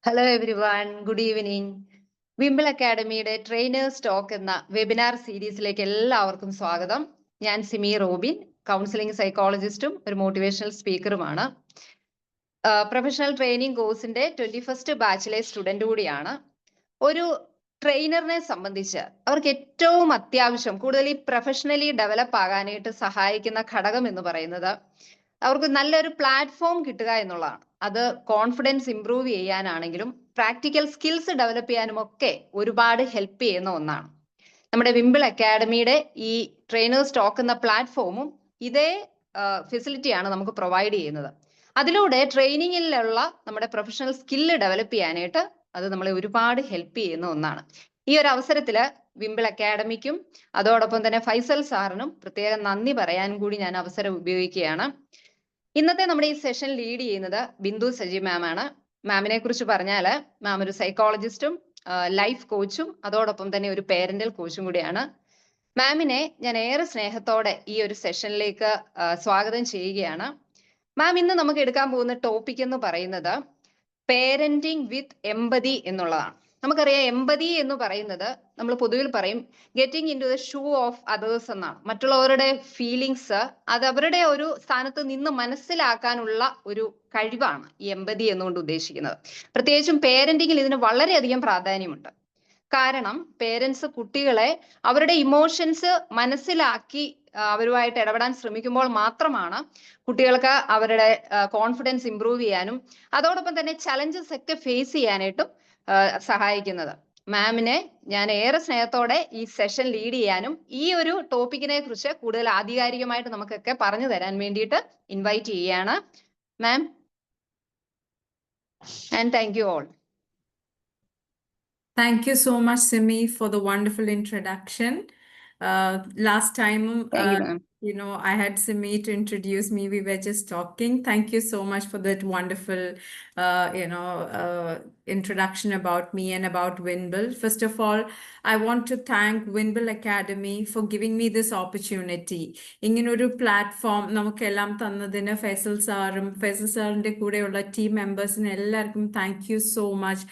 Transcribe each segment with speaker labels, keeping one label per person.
Speaker 1: Hello everyone, good evening. വിംബിൾ അക്കാഡമിയുടെ trainers talk എന്ന വെബിനാർ സീരീസിലേക്ക് എല്ലാവർക്കും സ്വാഗതം. ഞാൻ സിമി റോബിൻ, കൗൺസിലിംഗ് സൈക്കോളജിസ്റ്റും ഒരു മോട്ടിവേഷണൽ സ്പീക്കറുമാണ്. പ്രൊഫഷണൽ ട്രെയിനിങ് കോഴ്സിന്റെ 21st ബാച്ചിലെ സ്റ്റുഡന്റ് കൂടിയാണ്. ഒരു ട്രെയിനറിനെ സംബന്ധിച്ച് അവർക്ക് ഏറ്റവും അത്യാവശ്യം കൂടുതൽ ഈ പ്രൊഫഷണലി ഡെവലപ്പ് ആകാനായിട്ട് സഹായിക്കുന്ന ഘടകം എന്ന് പറയുന്നത് അവർക്ക് നല്ലൊരു പ്ലാറ്റ്ഫോം കിട്ടുക എന്നുള്ളതാണ്. അത് കോൺഫിഡൻസ് ഇംപ്രൂവ് ചെയ്യാനാണെങ്കിലും പ്രാക്ടിക്കൽ സ്കിൽസ് ഡെവലപ്പ് ചെയ്യാനും ഒക്കെ ഒരുപാട് ഹെൽപ്പ് ചെയ്യുന്ന ഒന്നാണ്. നമ്മുടെ വിംബിൾ അക്കാഡമിയുടെ ഈ ട്രെയിനേഴ്സ് ടോക്ക് എന്ന പ്ലാറ്റ്ഫോമും ഇതേ ഫെസിലിറ്റിയാണ് നമുക്ക് പ്രൊവൈഡ് ചെയ്യുന്നത്. അതിലൂടെ ട്രെയിനിങ്ങിലുള്ള നമ്മുടെ പ്രൊഫഷണൽ സ്കില്ല് ഡെവലപ്പ് ചെയ്യാനായിട്ട് അത് നമ്മളെ ഒരുപാട് ഹെൽപ്പ് ചെയ്യുന്ന ഒന്നാണ്. ഈ ഒരു അവസരത്തില് വിംബിൾ അക്കാഡമിക്കും അതോടൊപ്പം തന്നെ ഫൈസൽ സാറിനും പ്രത്യേകം നന്ദി പറയാൻ കൂടി ഞാൻ അവസരം ഉപയോഗിക്കുകയാണ്. ഇന്നത്തെ നമ്മുടെ ഈ സെഷൻ ലീഡ് ചെയ്യുന്നത് ബിന്ദു സജി മാം ആണ്. മാമിനെ കുറിച്ച് പറഞ്ഞാല് മാം ഒരു സൈക്കോളജിസ്റ്റും ലൈഫ് കോച്ചും അതോടൊപ്പം തന്നെ ഒരു പേരന്റൽ കോച്ചും കൂടിയാണ്. മാമിനെ ഞാൻ ഏറെ സ്നേഹത്തോടെ ഈ ഒരു സെഷനിലേക്ക് സ്വാഗതം ചെയ്യുകയാണ്. മാം ഇന്ന് നമുക്ക് എടുക്കാൻ പോകുന്ന ടോപ്പിക് എന്ന് പറയുന്നത് പേരന്റിങ് വിത്ത് എമ്പതി എന്നുള്ളതാണ്. നമുക്കറിയാം, എമ്പതി എന്ന് പറയുന്നത് നമ്മൾ പൊതുവിൽ പറയും getting into the shoe of others എന്നാണ്. മറ്റുള്ളവരുടെ ഫീലിങ്സ് അത് അവരുടെ ഒരു സ്ഥാനത്ത് നിന്ന് മനസ്സിലാക്കാനുള്ള ഒരു കഴിവാണ് ഈ എമ്പതി എന്നുകൊണ്ട് ഉദ്ദേശിക്കുന്നത്. പ്രത്യേകിച്ചും പേരന്റിങ്ങിൽ ഇതിന് വളരെയധികം പ്രാധാന്യമുണ്ട്. കാരണം പേരൻസ് കുട്ടികളെ അവരുടെ ഇമോഷൻസ് മനസ്സിലാക്കി അവരുമായിട്ട് ഇടപെടാൻ ശ്രമിക്കുമ്പോൾ മാത്രമാണ് കുട്ടികൾക്ക് അവരുടെ കോൺഫിഡൻസ് ഇംപ്രൂവ് ചെയ്യാനും അതോടൊപ്പം തന്നെ ചലഞ്ചസ് ഒക്കെ ഫേസ് ചെയ്യാനായിട്ടും സഹായിക്കുന്നത്. മാമിനെ ഞാൻ ഏറെ സ്നേഹത്തോടെ ഈ സെഷൻ ലീഡ് ചെയ്യാനും ഈ ഒരു ടോപ്പിക്കിനെ കുറിച്ച് കൂടുതൽ ആധികാരികമായിട്ട് നമുക്കൊക്കെ പറഞ്ഞു തരാൻ വേണ്ടിയിട്ട് ഇൻവൈറ്റ് ചെയ്യുകയാണ്. Ma'am, and thank you all.
Speaker 2: Thank you so much, Simi, for the wonderful introduction. Last time, I had Simi to introduce me. We were just talking. Thank you so much for that wonderful, introduction about me and about Winbill. First of all, I want to thank Winbill Academy for giving me this opportunity. ഇങ്ങനൊരു platform നമുക്കെല്ലാം തന്നതിന് ഫൈസൽ സാറിന്റെ കൂടെയുള്ള team മെമ്പേഴ്സിന് എല്ലാവർക്കും thank you so much.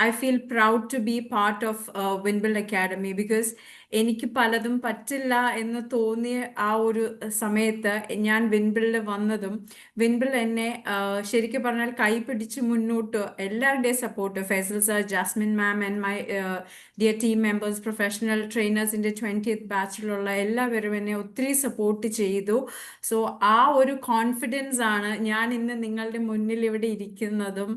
Speaker 2: I feel proud to be part of Winbill Academy because എനിക്ക് പലതും പറ്റില്ല എന്ന് തോന്നിയ ആ ഒരു സമയത്ത് ഞാൻ വിൻബിളിൽ വന്നതും വിൻബിൾ എന്നെ ശരിക്കും പറഞ്ഞാൽ കൈ പിടിച്ച് മുന്നോട്ട് എല്ലാവരുടെയും support, Faisal sir, Jasmine ma'am and my dear team members, professional ട്രെയിനേഴ്സിൻ്റെ 20th ബാച്ചിലുള്ള എല്ലാവരും എന്നെ ഒത്തിരി സപ്പോർട്ട് ചെയ്തു. സോ ആ ഒരു കോൺഫിഡൻസ് ആണ് ഞാൻ ഇന്ന് നിങ്ങളുടെ മുന്നിൽ ഇവിടെ ഇരിക്കുന്നതും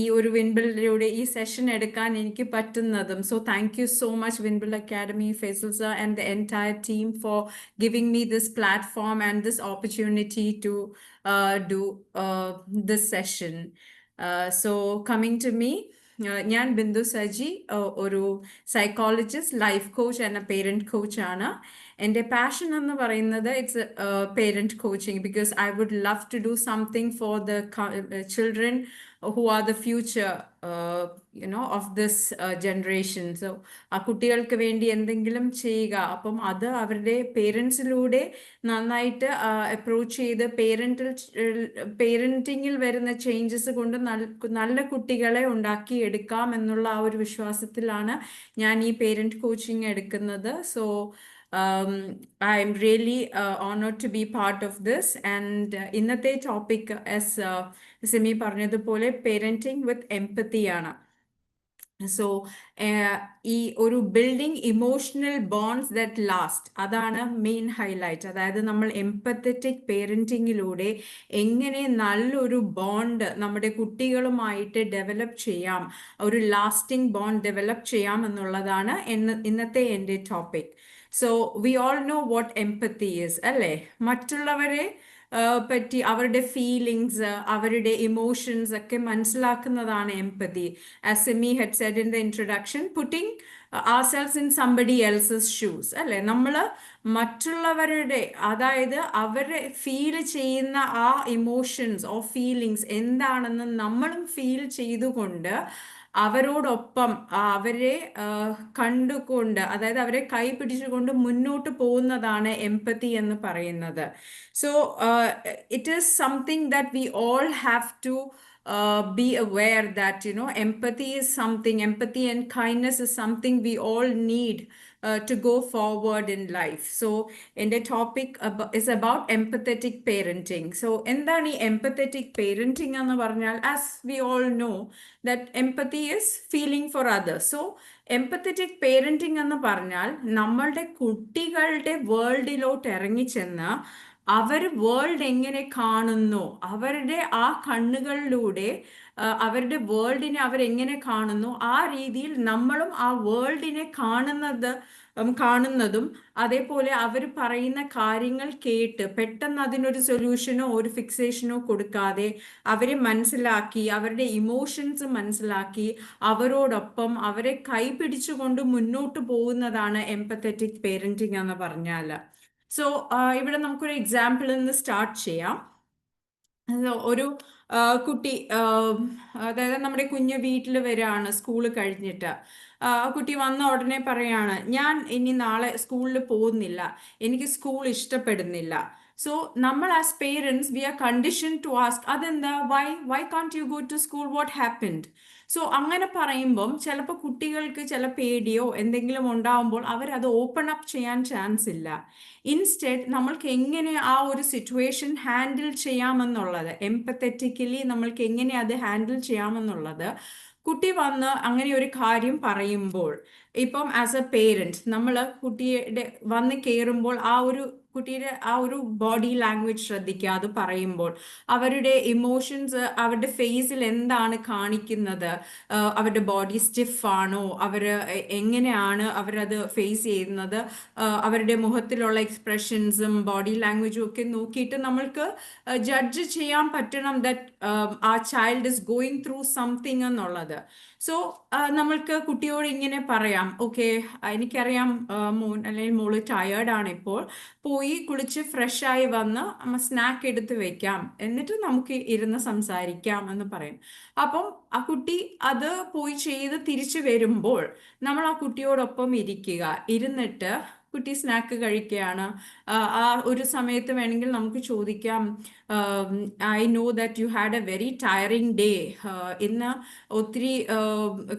Speaker 2: ഈ ഒരു വിൻബിളിലൂടെ ഈ സെഷൻ എടുക്കാൻ എനിക്ക് പറ്റുന്നതും. So thank you so much വിൻബിൾ academy, Faisal sir and the entire team for giving me this platform and this opportunity to do this session. So coming to me, ഞാൻ ബിന്ദു സജി, ഒരു psychologist, life coach and a parent coach ആണ്. എൻ്റെ passion എന്ന് പറയുന്നത് it's parent coaching because I would love to do something for the children who are the future of this generation. So ആ കുട്ടികൾക്ക് വേണ്ടി എന്തെങ്കിലും ചെയ്യുക, അപ്പം അത് അവരുടെ പേരൻസിലൂടെ നന്നായിട്ട് അപ്രോച്ച് ചെയ്ത് പേരന്റിങ്ങിൽ വരുന്ന ചേഞ്ചസ് കൊണ്ട് നല്ല കുട്ടികളെ ഉണ്ടാക്കി എടുക്കാം എന്നുള്ള ആ ഒരു വിശ്വാസത്തിലാണ് ഞാൻ ഈ പേരന്റ് കോച്ചിങ് എടുക്കുന്നത്. So I'm really honored to be part of this. And ഇന്നത്തെ ടോപ്പിക് as സിമി പറഞ്ഞതുപോലെ പേരന്റിങ് വിത്ത് എംപത്തി ആണ്. സോ ഈ ഒരു building emotional bonds that last, അതാണ് മെയിൻ ഹൈലൈറ്റ്. അതായത് നമ്മൾ എംപത്തറ്റിക് പേരന്റിങ്ങിലൂടെ എങ്ങനെ നല്ലൊരു ബോണ്ട് നമ്മുടെ കുട്ടികളുമായിട്ട് ഡെവലപ്പ് ചെയ്യാം, ഒരു ലാസ്റ്റിംഗ് ബോണ്ട് ഡെവലപ്പ് ചെയ്യാം എന്നുള്ളതാണ് ഇന്നത്തെ എൻ്റെ topic. So we all know what empathy is, അല്ലേ? മറ്റുള്ളവരെ പറ്റി അവരുടെ ഫീലിങ്സ്, അവരുടെ ഇമോഷൻസ് ഒക്കെ മനസ്സിലാക്കുന്നതാണ് empathy. As Simi had said in the introduction, putting ourselves in somebody else's shoes, അല്ലേ? നമ്മൾ മറ്റുള്ളവരുടെ, അതായത് അവരെ ഫീൽ ചെയ്യുന്ന ആ ഇമോഷൻസ് ഓ ഫീലിങ്സ് എന്താണെന്ന് നമ്മളും ഫീൽ ചെയ്തുകൊണ്ട് അവരോടൊപ്പം അവരെ കണ്ടുകൊണ്ട്, അതായത് അവരെ കൈ പിടിച്ചുകൊണ്ട് മുന്നോട്ട് പോകുന്നതാണ് എംപതി എന്ന് പറയുന്നത്. So it is something that we all have to be aware that, you know, empathy and kindness is something we all need to go forward in life. So in the topic is about empathetic parenting. So endani empathetic parenting ennu parnal, as we all know that empathy is feeling for others. So empathetic parenting ennu parnal nammalde kuttiകളുടെ വേൾഡിലോട്ട് ഇറങ്ങി ചെന്ന് അവർ world എങ്ങനെ കാണുന്നു, അവരുടെ ആ കണ്ണുകളിലൂടെ അവരുടെ വേൾഡിനെ അവരെങ്ങനെ കാണുന്നു, ആ രീതിയിൽ നമ്മളും ആ വേൾഡിനെ കാണുന്നതും അതേപോലെ അവർ പറയുന്ന കാര്യങ്ങൾ കേട്ട് പെട്ടെന്ന് അതിനൊരു സൊല്യൂഷനോ ഒരു ഫിക്സേഷനോ കൊടുക്കാതെ അവരെ മനസ്സിലാക്കി, അവരുടെ ഇമോഷൻസ് മനസ്സിലാക്കി, അവരോടൊപ്പം അവരെ കൈ പിടിച്ചുകൊണ്ട് മുന്നോട്ട് പോകുന്നതാണ് എംപത്തറ്റിക് പേരന്റിങ് എന്ന് പറഞ്ഞാൽ. സോ ഇവിടെ നമുക്കൊരു എക്സാമ്പിളിൽ നിന്ന് സ്റ്റാർട്ട് ചെയ്യാം. ഒരു കുട്ടി, അതായത് നമ്മുടെ കുഞ്ഞ് വീട്ടിൽ വരികയാണ് സ്കൂൾ കഴിഞ്ഞിട്ട്. കുട്ടി വന്ന ഉടനെ പറയാണ്, ഞാൻ ഇനി നാളെ സ്കൂളിൽ പോകുന്നില്ല, എനിക്ക് സ്കൂൾ ഇഷ്ടപ്പെടുന്നില്ല. സോ നമ്മൾ as parents we are condition to ask, അതെന്താ, why can't you go to school, what happened? So അങ്ങനെ പറയുമ്പം ചിലപ്പോൾ കുട്ടികൾക്ക് ചില പേടിയോ എന്തെങ്കിലും ഉണ്ടാവുമ്പോൾ അവരത് ഓപ്പൺ അപ്പ് ചെയ്യാൻ ചാൻസ് ഇല്ല. ഇൻസ്റ്റെഡ് നമ്മൾക്ക് എങ്ങനെ ആ ഒരു സിറ്റുവേഷൻ ഹാൻഡിൽ ചെയ്യാമെന്നുള്ളത്, എംപത്തറ്റിക്കലി നമ്മൾക്ക് എങ്ങനെ അത് ഹാൻഡിൽ ചെയ്യാമെന്നുള്ളത്, കുട്ടി വന്ന് അങ്ങനെ ഒരു കാര്യം പറയുമ്പോൾ, ഇപ്പം ആസ് എ പേരൻറ്റ് നമ്മൾ കുട്ടിയുടെ വന്ന് കയറുമ്പോൾ ആ ഒരു കുട്ടിയുടെ ആ ഒരു ബോഡി ലാംഗ്വേജ് ശ്രദ്ധിക്കുക. അത് പറയുമ്പോൾ അവരുടെ ഇമോഷൻസ്, അവരുടെ ഫേസിൽ എന്താണ് കാണിക്കുന്നത്, അവരുടെ ബോഡി സ്റ്റിഫാണോ, അവർ എങ്ങനെയാണ് അവരത് ഫേസ് ചെയ്യുന്നത്, അവരുടെ മുഖത്തിലുള്ള എക്സ്പ്രഷൻസും ബോഡി ലാംഗ്വേജും ഒക്കെ നോക്കിയിട്ട് നമ്മൾക്ക് ജഡ്ജ് ചെയ്യാൻ പറ്റണം ദാറ്റ് ആ child is going through something എന്നുള്ളത്. സോ നമ്മൾക്ക് കുട്ടിയോട് ഇങ്ങനെ പറയാം, ഓക്കെ, എനിക്കറിയാം മോൻ അല്ലെങ്കിൽ മോള് ടയേർഡാണ്, ഇപ്പോൾ പോയി കുളിച്ച് ഫ്രഷായി വന്ന് സ്നാക്ക് എടുത്ത് വെക്കാം, എന്നിട്ട് നമുക്ക് ഇരുന്ന് സംസാരിക്കാം എന്ന് പറയും. അപ്പം ആ കുട്ടി അത് പോയി ചെയ്ത് തിരിച്ചു വരുമ്പോൾ നമ്മൾ ആ കുട്ടിയോടൊപ്പം ഇരുന്നിട്ട് കുട്ടി സ്നാക്ക് കഴിക്കുകയാണ്. ആ ഒരു സമയത്ത് വേണമെങ്കിൽ നമുക്ക് ചോദിക്കാം, I know that you had A very tiring day, ഇന്ന് ഒത്തിരി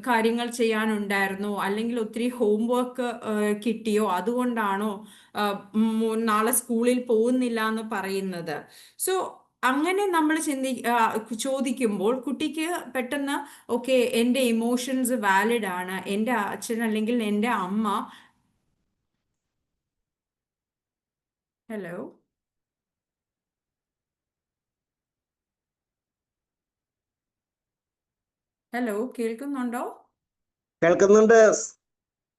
Speaker 2: കാര്യങ്ങൾ ചെയ്യാനുണ്ടായിരുന്നോ, അല്ലെങ്കിൽ ഒത്തിരി ഹോംവർക്ക് കിട്ടിയോ, അതുകൊണ്ടാണോ നാളെ സ്കൂളിൽ പോകുന്നില്ല എന്ന് പറയുന്നത്? സോ അങ്ങനെ നമ്മൾ ചോദിക്കുമ്പോൾ കുട്ടിക്ക് പെട്ടെന്ന് ഓക്കെ, എൻ്റെ ഇമോഷൻസ് വാലിഡ് ആണ്, എൻ്റെ അച്ഛൻ അല്ലെങ്കിൽ എൻ്റെ അമ്മ. ഹലോ ഹലോ കേൾക്കുന്നുണ്ടോ?
Speaker 3: കേൾക്കുന്നുണ്ട്.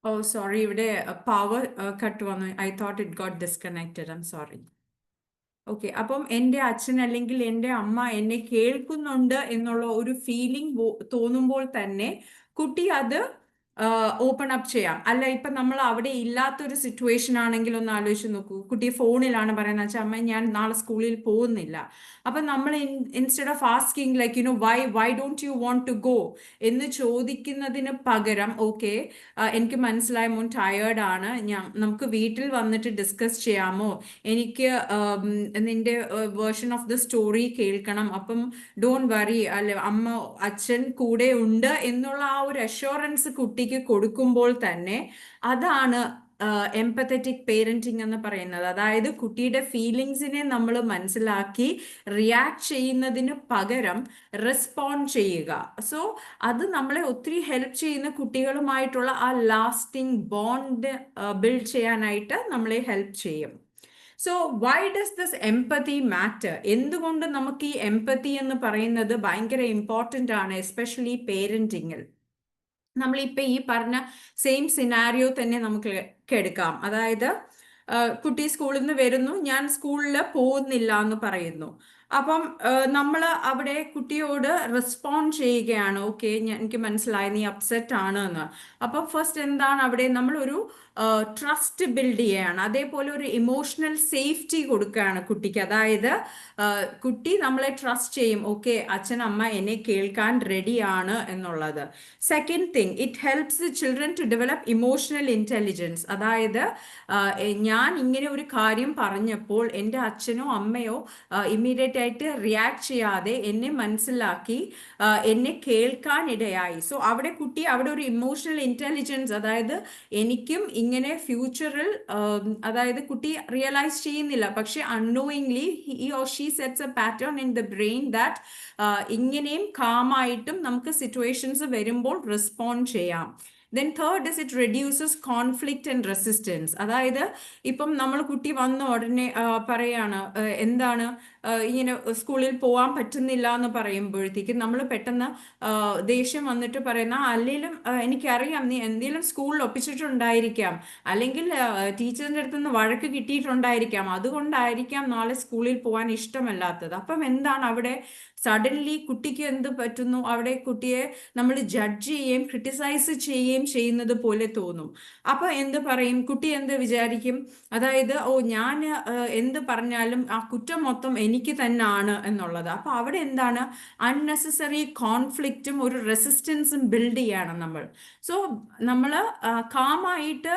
Speaker 2: ഓ സോറി, ഇവിടെ പവർ കട്ട് വന്നു. I thought it got disconnected, I am sorry. Okay, അപ്പം എൻ്റെ അച്ഛൻ അല്ലെങ്കിൽ എൻ്റെ അമ്മ എന്നെ കേൾക്കുന്നുണ്ട് എന്നുള്ള ഒരു ഫീലിംഗ് തോന്നുമ്പോൾ തന്നെ കുട്ടി അത് ഓപ്പൺ അപ്പ് ചെയ്യാം. അല്ല, ഇപ്പൊ നമ്മൾ അവിടെ ഇല്ലാത്തൊരു സിറ്റുവേഷൻ ആണെങ്കിൽ ഒന്ന് ആലോചിച്ച് നോക്കൂ. കുട്ടി ഫോണിലാണ് പറയുന്നത്, വെച്ചാൽ അമ്മ ഞാൻ നാളെ സ്കൂളിൽ പോകുന്നില്ല. അപ്പൊ നമ്മൾ instead of asking like you know why don't you want to go എന്ന് ചോദിക്കുന്നതിന് പകരം, ഓക്കെ, എനിക്ക് മനസ്സിലായ മോൻ ടയേർഡ് ആണ്, നമുക്ക് വീട്ടിൽ വന്നിട്ട് ഡിസ്കസ് ചെയ്യാമോ, എനിക്ക് നിന്റെ വേർഷൻ ഓഫ് ദ സ്റ്റോറി കേൾക്കണം, അപ്പം ഡോണ്ട് വറി, അല്ലെ അമ്മ അച്ഛൻ കൂടെ ഉണ്ട് എന്നുള്ള ആ ഒരു അഷ്വറൻസ് കുട്ടിക്ക് കൊടുക്കുമ്പോൾ തന്നെ അതാണ് എംപത്തറ്റിക് പേരന്റിങ് എന്ന് പറയുന്നത്. അതായത് കുട്ടിയുടെ ഫീലിങ്സിനെ നമ്മൾ മനസ്സിലാക്കി റിയാക്ട് ചെയ്യുന്നതിന് പകരം റെസ്പോണ്ട് ചെയ്യുക. സോ അത് നമ്മളെ ഒത്തിരി ഹെൽപ്പ് ചെയ്യുന്ന കുട്ടികളുമായിട്ടുള്ള ആ ലാസ്റ്റിംഗ് ബോണ്ട് ബിൽഡ് ചെയ്യാനായിട്ട് നമ്മളെ ഹെൽപ്പ് ചെയ്യും. So why does this empathy matter? എന്തുകൊണ്ട് നമുക്ക് ഈ എംപതി എന്ന് പറയുന്നത് ഭയങ്കര ഇമ്പോർട്ടൻ്റ് ആണ്, എസ്പെഷ്യലി പേരന്റിങ്ങിൽ? നമ്മളിപ്പോൾ ഈ പറഞ്ഞ സെയിം സിനാരിയോ തന്നെ നമുക്ക് എടുക്കാം. അതായത് കുട്ടി സ്കൂളിൽ നിന്ന് വരുന്നു, ഞാൻ സ്കൂളിൽ പോകുന്നില്ല എന്ന് പറയുന്നു. അപ്പം നമ്മൾ അവിടെ കുട്ടിയോട് റെസ്പോണ്ട് ചെയ്യുകയാണ്, ഓക്കെ, എനിക്ക് മനസ്സിലായി നീ അപ്സെറ്റ് ആണ് എന്ന്. അപ്പം ഫസ്റ്റ് എന്താണ് അവിടെ നമ്മളൊരു ട്രസ്റ്റ് ബിൽഡ് ചെയ്യുകയാണ്. അതേപോലെ ഒരു ഇമോഷണൽ സേഫ്റ്റി കൊടുക്കുകയാണ് കുട്ടിക്ക്. അതായത് കുട്ടി നമ്മളെ ട്രസ്റ്റ് ചെയ്യും, ഓക്കെ അച്ഛൻ അമ്മ എന്നെ കേൾക്കാൻ റെഡിയാണ് എന്നുള്ളത്. Second thing, it helps the children to develop emotional intelligence. അതായത് ഞാൻ ഇങ്ങനെ ഒരു കാര്യം പറഞ്ഞപ്പോൾ എൻ്റെ അച്ഛനോ അമ്മയോ ഇമ്മീഡിയറ്റ് ആയിട്ട് റിയാക്ട് ചെയ്യാതെ എന്നെ മനസ്സിലാക്കി എന്നെ കേൾക്കാൻ ഇടയായി. സോ അവിടെ കുട്ടി അവിടെ ഒരു ഇമോഷണൽ ഇൻ്റലിജൻസ്, അതായത് എനിക്കും ഇങ്ങനെ ഫ്യൂച്ചറിൽ, അതായത് കുട്ടി റിയലൈസ് ചെയ്യുന്നില്ല, പക്ഷെ unknowingly he or she sets A pattern in the brain that ഇങ്ങനെയും കാമായിട്ടും നമുക്ക് സിറ്റുവേഷൻസ് വരുമ്പോൾ റെസ്പോണ്ട് ചെയ്യാം. Then third is it reduces conflict and resistance. അതായത് ഇപ്പം നമ്മൾ കുട്ടി വന്ന ഉടനെ പറയാണ് എന്താണ് ഇങ്ങനെ സ്കൂളിൽ പോകാൻ പറ്റുന്നില്ല എന്ന് പറയുമ്പോഴത്തേക്കും നമ്മൾ പെട്ടെന്ന് ദേഷ്യം വന്നിട്ട് പറയുന്ന, അല്ലെങ്കിലും എനിക്കറിയാം നീ എന്തെങ്കിലും സ്കൂളിൽ ഒപ്പിച്ചിട്ടുണ്ടായിരിക്കാം, അല്ലെങ്കിൽ ടീച്ചറിൻ്റെ അടുത്ത് നിന്ന് വഴക്ക് കിട്ടിയിട്ടുണ്ടായിരിക്കാം, അതുകൊണ്ടായിരിക്കാം നാളെ സ്കൂളിൽ പോകാൻ ഇഷ്ടമല്ലാത്തത്. അപ്പം എന്താണ് അവിടെ സഡൻലി കുട്ടിക്ക് എന്ത് പറ്റുന്നു, അവിടെ കുട്ടിയെ നമ്മൾ ജഡ്ജ് ചെയ്യുകയും ക്രിട്ടിസൈസ് ചെയ്യുകയും ചെയ്യുന്നത് പോലെ തോന്നും. അപ്പൊ എന്ത് പറയും കുട്ടി, എന്ത് വിചാരിക്കും, അതായത് ഓ ഞാൻ എന്ത് പറഞ്ഞാലും ആ കുറ്റം മൊത്തം എനിക്ക് തന്നെയാണ് എന്നുള്ളത്. അപ്പൊ അവിടെ എന്താണ് അൺനെസസറി കോൺഫ്ലിക്റ്റും ഒരു റെസിസ്റ്റൻസും ബിൽഡ് ചെയ്യണം നമ്മൾ. സോ നമ്മൾ കാമായിട്ട്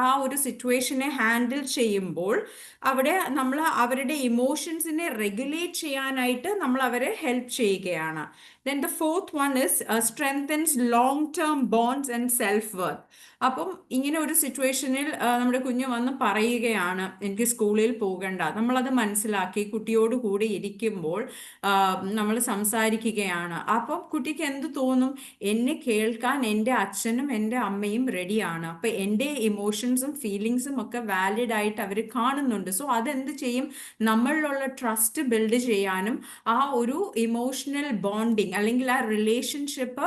Speaker 2: ആ ഒരു സിറ്റുവേഷനെ ഹാൻഡിൽ ചെയ്യുമ്പോൾ അവിടെ നമ്മൾ അവരുടെ ഇമോഷൻസിനെ റെഗുലേറ്റ് ചെയ്യാനായിട്ട് നമ്മൾ അവരെ ഹെൽപ്പ് ചെയ്യുകയാണ്. Then the fourth one is strengthens long-term bonds and self-worth. അപ്പം ഇങ്ങനെ ഒരു സിറ്റുവേഷനിൽ നമ്മുടെ കുഞ്ഞ് വന്ന് പറയുകയാണ് എനിക്ക് സ്കൂളിൽ പോകണ്ട, നമ്മളത് മനസ്സിലാക്കി കുട്ടിയോട് കൂടി ഇരിക്കുമ്പോൾ നമ്മൾ സംസാരിക്കുകയാണ്. അപ്പം കുട്ടിക്ക് എന്ത് തോന്നും, എന്നെ കേൾക്കാൻ എൻ്റെ അച്ഛനും എൻ്റെ അമ്മയും റെഡിയാണ്, അപ്പം എൻ്റെ ഇമോഷൻസും ഫീലിങ്സും ഒക്കെ വാലിഡ് ആയിട്ട് അവർ കാണുന്നുണ്ട്. സോ അതെന്ത് ചെയ്യും, നമ്മളിലുള്ള ട്രസ്റ്റ് ബിൽഡ് ചെയ്യാനും ആ ഒരു ഇമോഷണൽ ബോണ്ടിങ് അല്ലെങ്കിൽ ആ റിലേഷൻഷിപ്പ്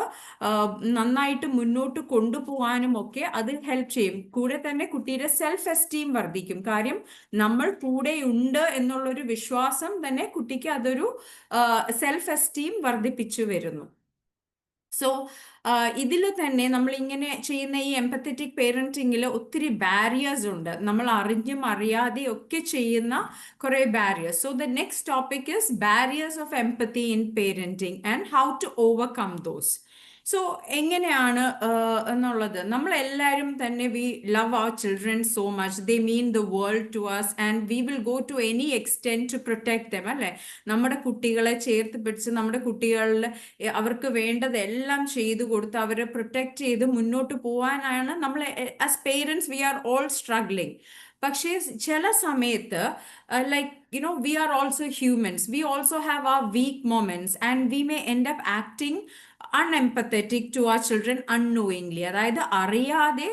Speaker 2: നന്നായിട്ട് മുന്നോട്ട് കൊണ്ടുപോകാനും ഒക്കെ അത് ഹെൽപ്പ് ചെയ്യും. കൂടെ തന്നെ കുട്ടിയുടെ സെൽഫ് എസ്റ്റീം വർദ്ധിക്കും. കാര്യം നമ്മൾ കൂടെ ഉണ്ട് എന്നുള്ളൊരു വിശ്വാസം തന്നെ കുട്ടിക്ക് അതൊരു സെൽഫ് എസ്റ്റീം വർദ്ധിപ്പിച്ചു വരുന്നു. സോ ഇതിൽ തന്നെ നമ്മൾ ഇങ്ങനെ ചെയ്യുന്ന ഈ എംപത്തറ്റിക് പേരന്റിങ്ങിൽ ഒത്തിരി ബാരിയേഴ്സ് ഉണ്ട്, നമ്മൾ അറിഞ്ഞും അറിയാതെയും ഒക്കെ ചെയ്യുന്ന കുറെ barriers. So the next topic is barriers of empathy in parenting and how to overcome those. So എങ്ങനെയാണ് എന്നുള്ളത്, നമ്മൾ എല്ലാവരും തന്നെ we love our children so much, they mean the world to us and we will go to any extent to protect them, അല്ലേ? നമ്മുടെ കുട്ടികളെ ചേർത്ത് പിടിച്ച് നമ്മുടെ കുട്ടികളിൽ അവർക്ക് വേണ്ടതെല്ലാം ചെയ്തു കൊടുത്ത് അവരെ പ്രൊട്ടക്ട് ചെയ്ത് മുന്നോട്ട് പോകാനാണ് നമ്മൾ as parents we are all struggling. പക്ഷേ ചില സമയത്ത് like we are also humans, we also have our weak moments and we may end up acting unempathetic to our children unknowingly. അതായത് അറിയാതെ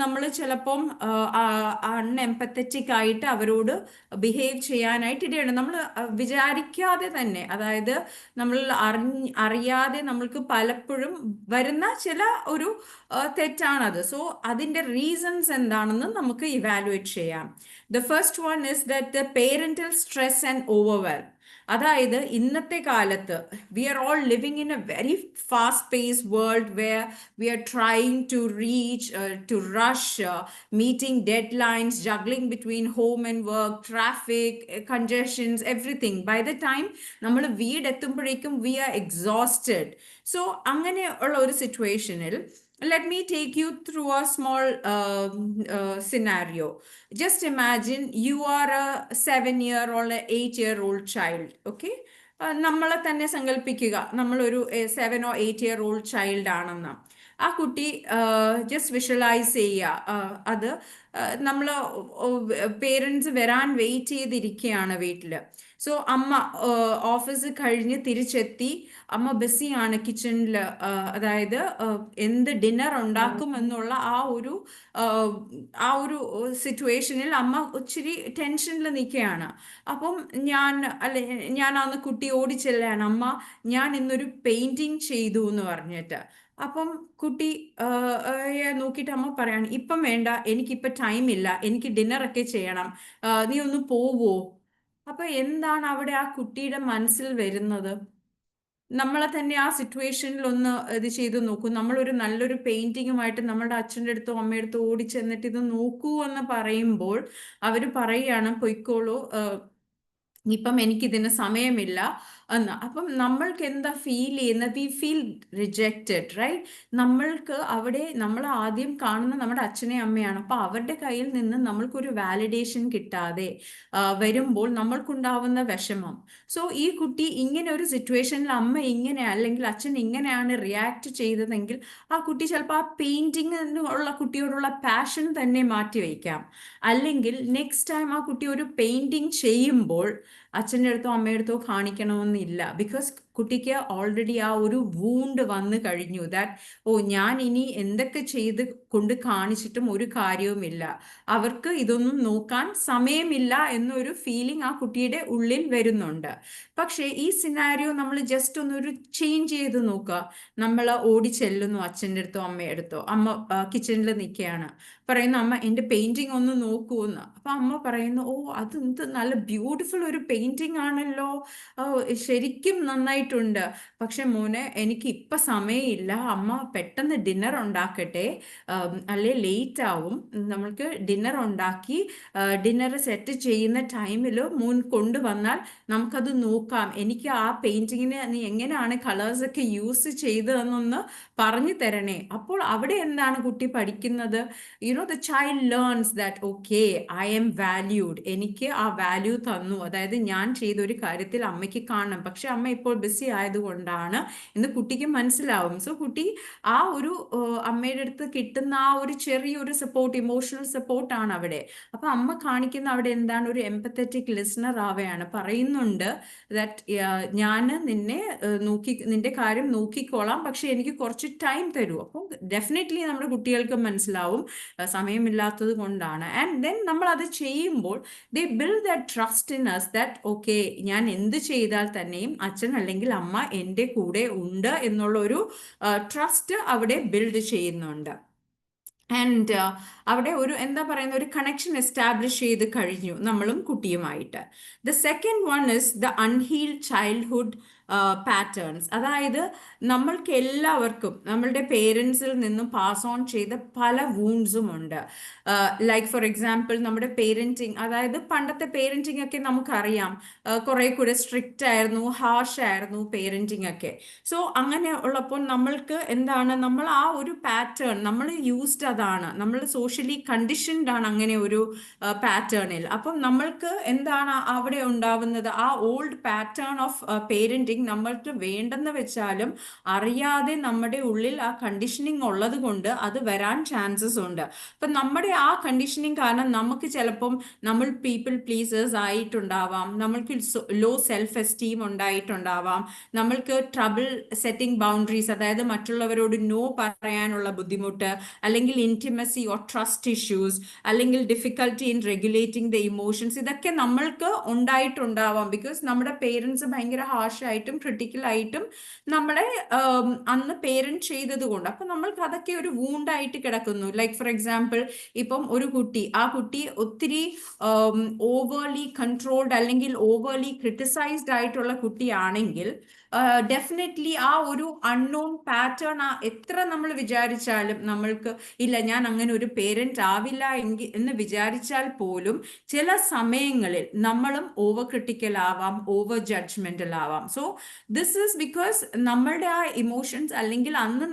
Speaker 2: നമ്മൾ ചിലപ്പം അൺഎംപത്തറ്റിക് ആയിട്ട് അവരോട് ബിഹേവ് ചെയ്യാനായിട്ട് ഇടയാണ്, നമ്മൾ വിചാരിക്കാതെ തന്നെ. അതായത് നമ്മൾ അറിയാതെ നമ്മൾക്ക് പലപ്പോഴും വരുന്ന ചില ഒരു തെറ്റാണത്. സോ അതിൻ്റെ റീസൺസ് എന്താണെന്ന് നമുക്ക് ഇവാലുവേറ്റ് ചെയ്യാം. The first one is that the parental stress and overwhelm. അതായത് ഇന്നത്തെ കാലത്ത് we are all living in a very fast-paced world where we are trying to reach, to rush, meeting deadlines, juggling between home and work, traffic, congestions, everything. By the time നമ്മൾ വീടെത്തുമ്പോഴേക്കും we are exhausted. So അങ്ങനെ ഉള്ള ഒരു സിറ്റുവേഷനിൽ let me take you through a small scenario. Just imagine you are a 7-year-old, 8-year-old child, okay? നമ്മളെ തന്നെ സങ്കല്പിക്കുക, നമ്മളൊരു 7 or 8-year-old child ആണെന്ന്. ആ കുട്ടി ജസ്റ്റ് വിഷ്വലൈസ് ചെയ്യുക, അത് നമ്മൾ പേരൻസ് വരാൻ വെയിറ്റ് ചെയ്തിരിക്കുകയാണ് വീട്ടിൽ. സോ അമ്മ ഓഫീസ് കഴിഞ്ഞ് തിരിച്ചെത്തി, അമ്മ ബിസിയാണ് കിച്ചണിൽ, അതായത് എന്ത് ഡിന്നർ ഉണ്ടാക്കും എന്നുള്ള ആ ഒരു സിറ്റുവേഷനിൽ അമ്മ ഒത്തിരി ടെൻഷനിൽ നിൽക്കുകയാണ്. അപ്പം ഞാൻ അന്ന് കുട്ടി ഓടിച്ചെല്ലാണ്, അമ്മ ഞാൻ ഇന്നൊരു പെയിന്റിങ് ചെയ്തു എന്ന് പറഞ്ഞിട്ട്. അപ്പം കുട്ടി നോക്കിയിട്ട് അമ്മ പറയാണ്, ഇപ്പം വേണ്ട, എനിക്കിപ്പം ടൈം ഇല്ല, എനിക്ക് ഡിന്നറൊക്കെ ചെയ്യണം, നീ ഒന്ന് പോവോ? അപ്പൊ എന്താണ് അവിടെ ആ കുട്ടിയുടെ മനസ്സിൽ വരുന്നത്? നമ്മളെ തന്നെ ആ സിറ്റുവേഷനിൽ ഒന്ന് ഇത് ചെയ്ത് നോക്കൂ. നമ്മളൊരു നല്ലൊരു പെയിന്റിങ്ങുമായിട്ട് നമ്മുടെ അച്ഛൻ്റെ അടുത്തോ അമ്മയുടെ അടുത്തോ ഓടി ചെന്നിട്ട് ഇത് നോക്കൂ എന്ന് പറയുമ്പോൾ അവർ പറയുകയാണ് പൊയ്ക്കോളൂ, ഇപ്പം എനിക്കിതിന് സമയമില്ല എന്ന്. അപ്പം നമ്മൾക്ക് എന്താ ഫീൽ ചെയ്യുന്നത്? We feel rejected, right? നമ്മൾക്ക് അവിടെ നമ്മൾ ആദ്യം കാണുന്ന നമ്മുടെ അച്ഛനെയും അമ്മയാണ്. അപ്പം അവരുടെ കയ്യിൽ നിന്ന് നമ്മൾക്കൊരു വാലിഡേഷൻ കിട്ടാതെ വരുമ്പോൾ നമ്മൾക്കുണ്ടാവുന്ന വിഷമം. സോ ഈ കുട്ടി ഇങ്ങനെ ഒരു സിറ്റുവേഷനിൽ അമ്മ ഇങ്ങനെ അല്ലെങ്കിൽ അച്ഛൻ ഇങ്ങനെയാണ് റിയാക്ട് ചെയ്തതെങ്കിൽ ആ കുട്ടി ചിലപ്പോൾ ആ പെയിന്റിങ്ങിനുള്ള കുട്ടിയോടുള്ള പാഷൻ തന്നെ മാറ്റിവെക്കാം. അല്ലെങ്കിൽ നെക്സ്റ്റ് ടൈം ആ കുട്ടി ഒരു പെയിന്റിങ് ചെയ്യുമ്പോൾ അച്ഛൻ്റെ അടുത്തോ അമ്മയുടെ അടുത്തോ കാണിക്കണമെന്നില്ല. ബിക്കോസ് കുട്ടിക്ക് ഓൾറെഡി ആ ഒരു വൂണ്ട് വന്നു കഴിഞ്ഞു. ദാറ്റ് ഞാൻ ഇനി എന്തൊക്കെ ചെയ്ത് കൊണ്ട് കാണിച്ചിട്ടും ഒരു കാര്യവുമില്ല, അവർക്ക് ഇതൊന്നും നോക്കാൻ സമയമില്ല എന്നൊരു ഫീലിംഗ് ആ കുട്ടിയുടെ ഉള്ളിൽ വരുന്നുണ്ട്. പക്ഷേ ഈ സിനാരിയോ നമ്മൾ ജസ്റ്റ് ഒന്നൊരു ചേഞ്ച് ചെയ്ത് നോക്കുക. നമ്മൾ ഓടി ചെല്ലുന്നു അച്ഛൻ്റെ അടുത്തോ അമ്മയുടെ അടുത്തോ. അമ്മ കിച്ചണിൽ നിൽക്കുകയാണ്, പറയുന്നു അമ്മ എൻ്റെ പെയിന്റിങ് ഒന്ന് നോക്കൂ എന്ന്. അപ്പൊ അമ്മ പറയുന്നു, അത് എന്ത് നല്ല ബ്യൂട്ടിഫുൾ ഒരു പെയിന്റിങ് ആണല്ലോ, ശരിക്കും നന്നായിട്ടുണ്ട്. പക്ഷെ മോനെ എനിക്ക് ഇപ്പം സമയമില്ല, അമ്മ പെട്ടെന്ന് ഡിന്നർ ഉണ്ടാക്കട്ടെ, അല്ലെ ലേറ്റ് ആവും. നമ്മൾക്ക് ഡിന്നർ ഉണ്ടാക്കി ഡിന്നർ സെറ്റ് ചെയ്യുന്ന ടൈമിൽ മോൻ കൊണ്ടുവന്നാൽ നമുക്കത് നോക്കാം. എനിക്ക് ആ പെയിന്റിങ്ങിന് നീ എങ്ങനെയാണ് കളേഴ്സൊക്കെ യൂസ് ചെയ്തതെന്നൊന്ന് പറഞ്ഞു തരണേ. അപ്പോൾ അവിടെ എന്താണ് കുട്ടി പഠിക്കുന്നത്? the child learns that okay, I am valued. എനിക്ക് ആ വാല്യൂ തന്നു. അതായത് ഞാൻ ചെയ്ത ഒരു കാര്യത്തിൽ അമ്മയ്ക്ക് കാണണം, പക്ഷെ അമ്മ ഇപ്പോൾ ബിസി ആയതുകൊണ്ടാണ് എന്ന് കുട്ടിക്ക് മനസ്സിലാവും. സോ കുട്ടി ആ ഒരു അമ്മയുടെ അടുത്ത് കിട്ടുന്ന ആ ഒരു ചെറിയൊരു സപ്പോർട്ട്, ഇമോഷണൽ സപ്പോർട്ടാണ് അവിടെ. അപ്പൊ അമ്മ കാണിക്കുന്ന അവിടെ എന്താണ്? ഒരു എംപത്തറ്റിക് ലിസണർ ആവുകയാണ്. പറയുന്നുണ്ട് ദാറ്റ് ഞാൻ നിന്നെ നിന്റെ കാര്യം നോക്കിക്കോളാം, പക്ഷെ എനിക്ക് കുറച്ച് ടൈം തരൂ. അപ്പോൾ ഡെഫിനറ്റ്ലി നമ്മുടെ കുട്ടികൾക്ക് മനസ്സിലാവും സമയമില്ലാത്തത് കൊണ്ടാണ്. ആൻഡ് ദെൻ നമ്മൾ അത് ചെയ്യുമ്പോൾ they build that trust in us that okay, ഞാൻ എന്ത് ചെയ്താൽ തന്നെയും അച്ഛൻ അല്ലെങ്കിൽ അമ്മ എൻ്റെ കൂടെ ഉണ്ട് എന്നുള്ള ഒരു ട്രസ്റ്റ് അവിടെ ബിൽഡ് ചെയ്യുന്നുണ്ട്. ആൻഡ് അവിടെ ഒരു എന്താ പറയുന്ന ഒരു കണക്ഷൻ എസ്റ്റാബ്ലിഷ് ചെയ്ത് കഴിഞ്ഞു നമ്മളും കുട്ടിയുമായിട്ട്. The second one is the unhealed childhood patterns. അതായത് നമ്മൾക്ക് എല്ലാവർക്കും നമ്മളുടെ പേരൻസിൽ നിന്നും പാസ് ഓൺ ചെയ്ത പല വൂൺസും ഉണ്ട്. ലൈക്ക് ഫോർ എക്സാമ്പിൾ നമ്മുടെ പേരൻറ്റിങ്, അതായത് പണ്ടത്തെ പേരൻറ്റിങ് ഒക്കെ നമുക്കറിയാം, കുറെ കൂടെ സ്ട്രിക്റ്റ് ആയിരുന്നു, ഹാർഷ് ആയിരുന്നു പേരൻറ്റിങ് ഒക്കെ. സോ അങ്ങനെ ഉള്ളപ്പോൾ നമ്മൾക്ക് എന്താണ്, നമ്മൾ ആ ഒരു പാറ്റേൺ നമ്മൾ യൂസ്ഡ്, അതാണ് നമ്മൾ സോഷ്യലി കണ്ടീഷൻഡ് ആണ് അങ്ങനെ ഒരു പാറ്റേണിൽ. അപ്പം നമ്മൾക്ക് എന്താണ് അവിടെ ഉണ്ടാവുന്നത്? ആ ഓൾഡ് പാറ്റേൺ ഓഫ് പേരൻറ്റിങ് നമ്മൾക്ക് വേണ്ടെന്ന് വെച്ചാലും അറിയാതെ നമ്മുടെ ഉള്ളിൽ ആ കണ്ടീഷനിങ് ഉള്ളത് കൊണ്ട് അത് വരാൻ ചാൻസസ് ഉണ്ട്. അപ്പം നമ്മുടെ ആ കണ്ടീഷനിങ് കാരണം നമുക്ക് ചിലപ്പം നമ്മൾ പീപ്പിൾ പ്ലീസേഴ്സ് ആയിട്ടുണ്ടാവാം, നമ്മൾക്ക് ലോ സെൽഫ് എസ്റ്റീം ഉണ്ടായിട്ടുണ്ടാവാം, നമ്മൾക്ക് ട്രബിൾ സെറ്റിംഗ് ബൗണ്ടറീസ്, അതായത് മറ്റുള്ളവരോട് നോ പറയാനുള്ള ബുദ്ധിമുട്ട്, അല്ലെങ്കിൽ ഇൻറ്റിമസി ഓർ ട്രസ്റ്റ് ഇഷ്യൂസ്, അല്ലെങ്കിൽ difficulty in regulating the emotions, ഇതൊക്കെ നമ്മൾക്ക് ഉണ്ടായിട്ടുണ്ടാവാം. ബിക്കോസ് നമ്മുടെ പേരൻസ് ഭയങ്കര ഹാർഷായിട്ടും ക്രിട്ടിക്കലായിട്ടും നമ്മളെ അന്ന് പേരന്റ് ചെയ്തത് കൊണ്ട്. അപ്പൊ നമ്മൾക്ക് അതൊക്കെ ഒരു വൂണ്ടായിട്ട് കിടക്കുന്നു. ലൈക്ക് ഫോർ എക്സാമ്പിൾ, ഇപ്പം ഒരു കുട്ടി, ആ കുട്ടി ഒത്തിരി ഓവർലി കൺട്രോൾഡ് അല്ലെങ്കിൽ ഓവർലി ക്രിട്ടിസൈസ്ഡ് ആയിട്ടുള്ള കുട്ടിയാണെങ്കിൽ ഡെഫിനറ്റ്ലി ആ ഒരു അൺനോൺ പാറ്റേൺ എത്ര നമ്മൾ വിചാരിച്ചാലും നമ്മൾക്ക് ഇല്ല, ഞാൻ അങ്ങനെ ഒരു പേരന്റ് ആവില്ല എന്ന് വിചാരിച്ചാൽ പോലും ചില സമയങ്ങളിൽ നമ്മളും ഓവർ ക്രിട്ടിക്കൽ ആവാം, ഓവർ ജഡ്ജ്മെന്റൽ ആവാം. സോ ദിസ് ഈസ് ബിക്കോസ് നമ്മളുടെ ആ ഇമോഷൻസ് അല്ലെങ്കിൽ അന്ന്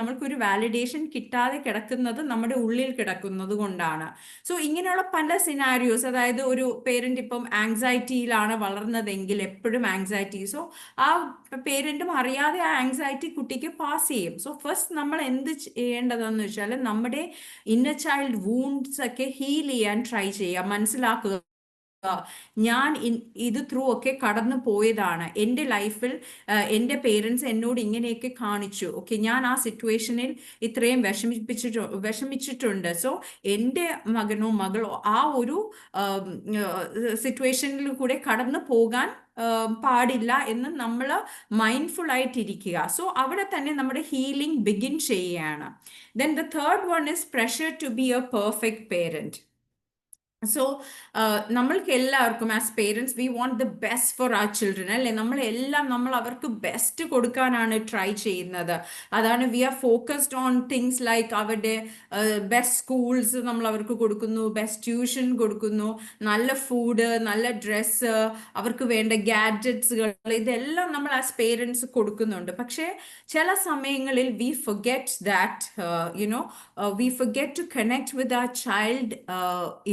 Speaker 2: നമ്മൾക്കൊരു വാലിഡേഷൻ കിട്ടാതെ കിടക്കുന്നത് നമ്മുടെ ഉള്ളിൽ കിടക്കുന്നത് കൊണ്ടാണ്. സോ ഇങ്ങനെയുള്ള പല സിനാരിയോസ്, അതായത് ഒരു പേരന്റ് ഇപ്പം ആങ്സൈറ്റിയിലാണ് വളർന്നതെങ്കിൽ എപ്പോഴും ആങ്സൈറ്റി, സോ ആ പേരന്റും അറിയാതെ ആ ആങ്സൈറ്റി കുട്ടിക്ക് പാസ് ചെയ്യും. സോ ഫസ്റ്റ് നമ്മൾ എന്ത് ചെയ്യേണ്ടതെന്ന് വെച്ചാൽ നമ്മുടെ ഇന്നർ ചൈൽഡ് വൂണ്ട്സ് ഒക്കെ ഹീൽ ചെയ്യാൻ ട്രൈ ചെയ്യുക, മനസ്സിലാക്കുക ഞാൻ ഇത് ത്രൂ ഒക്കെ കടന്നു പോയതാണ്. എൻ്റെ ലൈഫിൽ എൻ്റെ പേരൻസ് എന്നോട് ഇങ്ങനെയൊക്കെ കാണിച്ചു, ഓക്കെ, ഞാൻ ആ സിറ്റുവേഷനിൽ ഇത്രയും വിഷമിച്ചിട്ടുണ്ട്. സോ എൻ്റെ മകനോ മകളോ ആ ഒരു സിറ്റുവേഷനിൽ കൂടെ കടന്നു പോകാൻ പാടില്ല എന്ന് നമ്മൾ മൈൻഡ്ഫുൾ ആയിട്ടിരിക്കുക. സോ അവിടെ തന്നെ നമ്മുടെ ഹീലിംഗ് ബിഗിൻ ചെയ്യുകയാണ്. Then the third one is pressure to be a perfect parent. So നമ്മൾക്ക് എല്ലാവർക്കും as parents we want the best for our children അല്ലേ, നമ്മൾ അവർക്ക് ബെസ്റ്റ് കൊടുക്കാനാണ് ട്രൈ ചെയ്യുന്നത്. അതാണ് we are focused on things like അവരുടെ ബെസ്റ്റ് സ്കൂൾസ് നമ്മൾ അവർക്ക് കൊടുക്കുന്നു, ബെസ്റ്റ് ട്യൂഷൻ കൊടുക്കുന്നു, നല്ല ഫുഡ്, നല്ല ഡ്രസ്സ്, അവർക്ക് വേണ്ട ഗാഡ്ജറ്റ്സുകൾ, ഇതെല്ലാം നമ്മൾ ആസ് പേരൻസ് കൊടുക്കുന്നുണ്ട്. പക്ഷേ ചില സമയങ്ങളിൽ we forget that we forget to connect with our child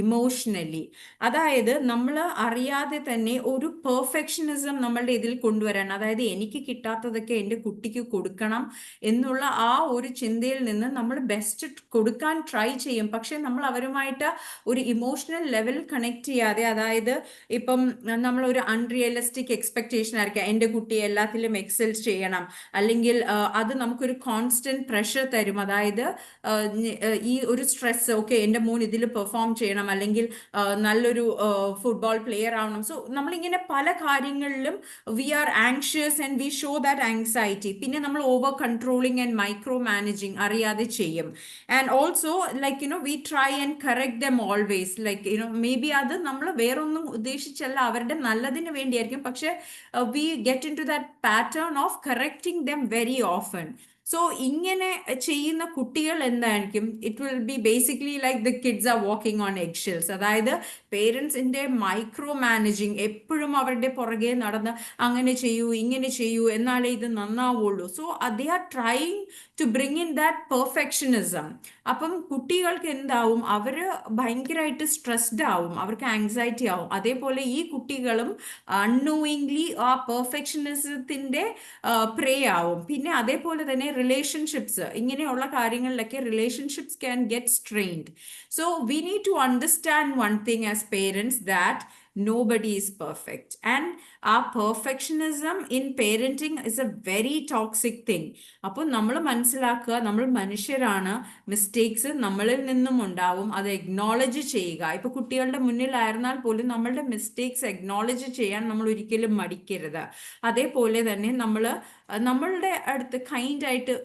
Speaker 2: emotionally. അതായത് നമ്മൾ അറിയാതെ തന്നെ ഒരു പെർഫെക്ഷനിസം നമ്മളുടെ ഇതിൽ കൊണ്ടുവരാൻ, അതായത് എനിക്ക് കിട്ടാത്തതൊക്കെ എൻ്റെ കുട്ടിക്ക് കൊടുക്കണം എന്നുള്ള ആ ഒരു ചിന്തയിൽ നിന്ന് നമ്മൾ ബെസ്റ്റ് കൊടുക്കാൻ ട്രൈ ചെയ്യും. പക്ഷെ നമ്മൾ അവരുമായിട്ട് ഒരു ഇമോഷണൽ ലെവൽ കണക്ട് ചെയ്യാതെ, അതായത് ഇപ്പം നമ്മൾ ഒരു അൺറിയലിസ്റ്റിക് എക്സ്പെക്ടേഷൻ ആയിരിക്കാം, എൻ്റെ കുട്ടി എല്ലാത്തിലും എക്സൽ ചെയ്യണം, അല്ലെങ്കിൽ അത് നമുക്കൊരു കോൺസ്റ്റന്റ് പ്രഷർ തരും. അതായത് ഈ ഒരു സ്ട്രെസ്, ഓക്കെ എൻ്റെ മോൻ ഇതിൽ പെർഫോം ചെയ്യണം, അല്ലെങ്കിൽ നല്ലൊരു ഫുട്ബോൾ പ്ലെയർ ആവണം. സോ നമ്മളിങ്ങനെ പല കാര്യങ്ങളിലും we are anxious and we show that anxiety. പിന്നെ നമ്മൾ over controlling and micro managing അറിയാതെ ചെയ്യും. And also like we try and correct them always, like maybe അത് നമ്മൾ വേറൊന്നും ഉദ്ദേശിച്ചല്ല, അവരുടെ നല്ലതിന് വേണ്ടിയായിരിക്കും. പക്ഷെ we get into that pattern of correcting them very often. സോ ഇങ്ങനെ ചെയ്യുന്ന കുട്ടികൾ എന്തായിരിക്കും, it will be basically like the kids are walking on eggshells. അതായത് പേരൻസിന്റെ മൈക്രോ മാനേജിങ്, എപ്പോഴും അവരുടെ പുറകെ നടന്ന് അങ്ങനെ ചെയ്യൂ ഇങ്ങനെ ചെയ്യൂ എന്നാലേ ഇത് നന്നാവുള്ളൂ. So they are trying to bring in that perfectionism. അപ്പം കുട്ടികൾക്ക് എന്താവും, അവര് ഭയങ്കരമായിട്ട് സ്ട്രെസ്ഡ് ആവും, അവർക്ക് ആങ്സൈറ്റി ആവും. അതേപോലെ ഈ കുട്ടികളും അൺനോയിങ്ലി ആ പെർഫെക്ഷനിസത്തിന്റെ പ്രേ ആവും. പിന്നെ അതേപോലെ തന്നെ റിലേഷൻഷിപ്സ്, ഇങ്ങനെയുള്ള കാര്യങ്ങളിലൊക്കെ relationships can get strained. So we need to understand one thing as parents, that nobody is perfect, and our perfectionism in parenting is a very toxic thing. അപ്പോൾ നമ്മൾ മനസ്സിലാക്കുക, നമ്മൾ മനുഷ്യരാണ്, മിസ്റ്റേക്സ് നമ്മളിൽ നിന്നും ഉണ്ടാവും, അത് എക്നോളജ് ചെയ്യുക. ഇപ്പൊ കുട്ടികളുടെ മുന്നിലായിരുന്നാൽ പോലും നമ്മളുടെ മിസ്റ്റേക്സ് എക്നോളജ് ചെയ്യാൻ നമ്മൾ ഒരിക്കലും മടിക്കരുത്. അതേപോലെ തന്നെ നമ്മളുടെ അടുത്ത് കൈൻഡ് ആയിട്ട്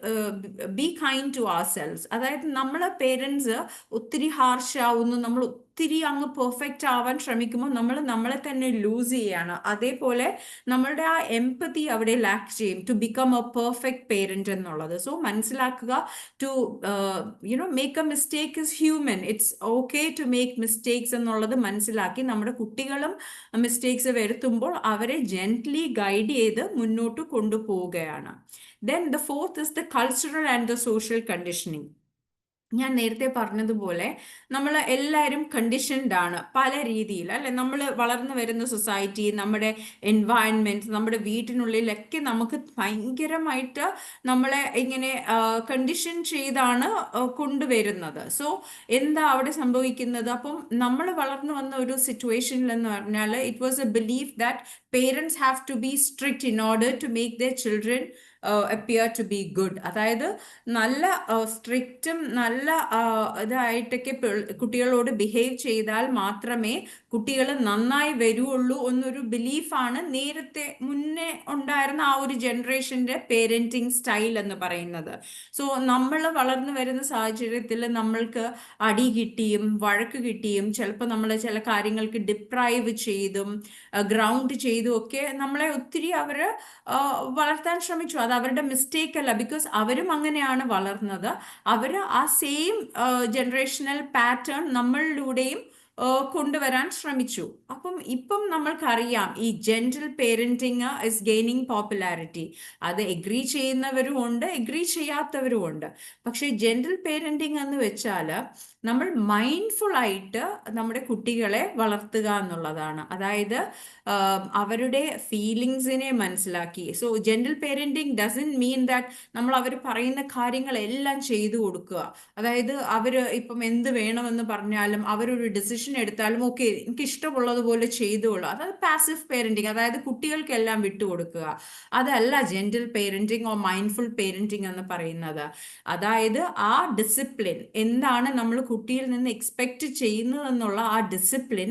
Speaker 2: be kind to ourselves. അതായത് നമ്മളെ പേരൻസ് ഒത്തിരി ഹാർഷ് ആവുന്നു, നമ്മൾ ഒത്തിരി അങ്ങ് പെർഫെക്റ്റ് ആവാൻ ശ്രമിക്കുമ്പോൾ നമ്മൾ നമ്മളെ തന്നെ ലൂസ് ചെയ്യാണ്. അതേപോലെ നമ്മളുടെ ആ എംപതി അവിടെ ലാക്ക് ചെയ്യും to become a perfect parent എന്നുള്ളത്. സോ മനസ്സിലാക്കുക, to make a mistake is human, it's okay to make mistakes എന്നുള്ളത് മനസ്സിലാക്കി നമ്മുടെ കുട്ടികളും മിസ്റ്റേക്സ് വരുത്തുമ്പോൾ അവരെ ജെന്റ്ലി ഗൈഡ് ചെയ്ത് മുന്നോട്ട് കൊണ്ടുപോവുകയാണ്. Then the fourth is the cultural and the social conditioning. ഞാൻ നേരത്തെ പറഞ്ഞതുപോലെ നമ്മൾ എല്ലാവരും കണ്ടീഷൻഡ് ആണ് പല രീതിയിൽ, അല്ലെ? നമ്മൾ വളർന്നു വരുന്ന സൊസൈറ്റി, നമ്മുടെ എൻവയൺമെന്റ്, നമ്മുടെ വീട്ടിനുള്ളിലൊക്കെ നമുക്ക് ഭയങ്കരമായിട്ട് നമ്മളെ ഇങ്ങനെ കണ്ടീഷൻ ചെയ്താണ് കൊണ്ടുവരുന്നത്. സോ എന്താ അവിടെ സംഭവിക്കുന്നത്? അപ്പം നമ്മൾ വളർന്നു വന്ന ഒരു സിറ്റുവേഷനിൽ എന്ന് പറഞ്ഞാൽ it was a belief that parents have to be strict in order to make their children appear to be good. അതായത് നല്ല സ്ട്രിക്റ്റും നല്ല ഇതായിട്ടൊക്കെ കുട്ടികളോട് ബിഹേവ് ചെയ്താൽ മാത്രമേ കുട്ടികൾ നന്നായി വരുള്ളൂ എന്നൊരു ബിലീഫാണ് നേരത്തെ മുന്നേ ഉണ്ടായിരുന്ന ആ ഒരു ജനറേഷന്റെ പേരന്റിങ് സ്റ്റൈൽ എന്ന് പറയുന്നത്. സോ നമ്മൾ വളർന്നു വരുന്ന സാഹചര്യത്തിൽ നമ്മൾക്ക് അടി കിട്ടിയും വഴക്ക് കിട്ടിയും ചിലപ്പോൾ നമ്മൾ ചില കാര്യങ്ങൾക്ക് ഡിപ്രൈവ് ചെയ്തും ഗ്രൗണ്ട് ചെയ്തും ഒക്കെ നമ്മളെ ഒത്തിരി അവർ വളർത്താൻ ശ്രമിച്ചു. അത് അവരുടെ മിസ്റ്റേക്ക് അല്ല, ബിക്കോസ് അവരും അങ്ങനെയാണ് വളർന്നത്. അവർ ആ സെയിം ജനറേഷണൽ പാറ്റേൺ നമ്മളിലൂടെയും കൊണ്ടുവരാൻ ശ്രമിച്ചു. ഇപ്പം നമ്മൾക്കറിയാം ഈ gentle parenting is gaining popularity. അത് എഗ്രി ചെയ്യുന്നവരും ഉണ്ട്, എഗ്രി ചെയ്യാത്തവരും ഉണ്ട്. പക്ഷെ ജെന്റിൽ പേരന്റിങ് എന്ന് വെച്ചാൽ നമ്മൾ മൈൻഡ്ഫുൾ ആയിട്ട് നമ്മുടെ കുട്ടികളെ വളർത്തുക എന്നുള്ളതാണ്. അതായത് അവരുടെ ഫീലിങ്സിനെ മനസ്സിലാക്കി. So gentle parenting doesn't mean that നമ്മൾ അവർ പറയുന്ന കാര്യങ്ങളെല്ലാം ചെയ്തു കൊടുക്കുക. അതായത് അവർ ഇപ്പം എന്ത് വേണമെന്ന് പറഞ്ഞാലും അവരൊരു ഡിസിഷൻ എടുത്താലും ഓക്കെ എനിക്ക് ഇഷ്ടമുള്ളതുപോലെ ചെയ്തോളൂ. അതായത് പാസീവ് പേരന്റിങ്, അതായത് കുട്ടികൾക്കെല്ലാം വിട്ടുകൊടുക്കുക. അതല്ല gentle parenting or mindful parenting എന്ന് പറയുന്നത്. അതായത് ആ ഡിസിപ്ലിൻ എന്താണ് നമ്മൾ കുട്ടിയിൽ നിന്ന് എക്സ്പെക്ട് ചെയ്യുന്നതെന്നുള്ള ആ ഡിസിപ്ലിൻ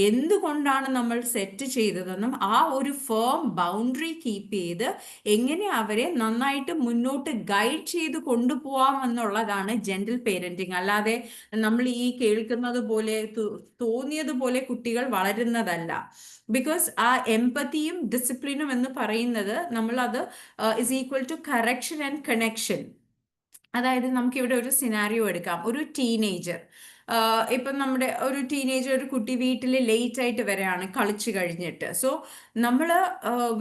Speaker 2: എന്തുകൊണ്ടാണ് നമ്മൾ സെറ്റ് ചെയ്തതെന്നും ആ ഒരു ഫേം ബൗണ്ടറി കീപ്പ് ചെയ്ത് എങ്ങനെ അവരെ നന്നായിട്ട് മുന്നോട്ട് ഗൈഡ് ചെയ്ത് കൊണ്ടുപോകാം എന്നുള്ളതാണ് ജെന്റിൽ പേരന്റിങ്. അല്ലാതെ നമ്മൾ ഈ കേൾക്കുന്നത് പോലെ തോന്നിയതുപോലെ കുട്ടികൾ വളരുന്നതല്ല. ബിക്കോസ് ആ എംപതിയും ഡിസിപ്ലിനും എന്ന് പറയുന്നത് നമ്മളത് is equal to correction and connection. അതായത് നമുക്കിവിടെ ഒരു സിനാരിയോ എടുക്കാം. ഒരു ടീനേജർ, ഇപ്പം നമ്മുടെ ഒരു ടീനേജർ, ഒരു കുട്ടി വീട്ടിൽ ലേറ്റ് ആയിട്ട് വരെയാണ് കളിച്ചു കഴിഞ്ഞിട്ട്. സോ നമ്മൾ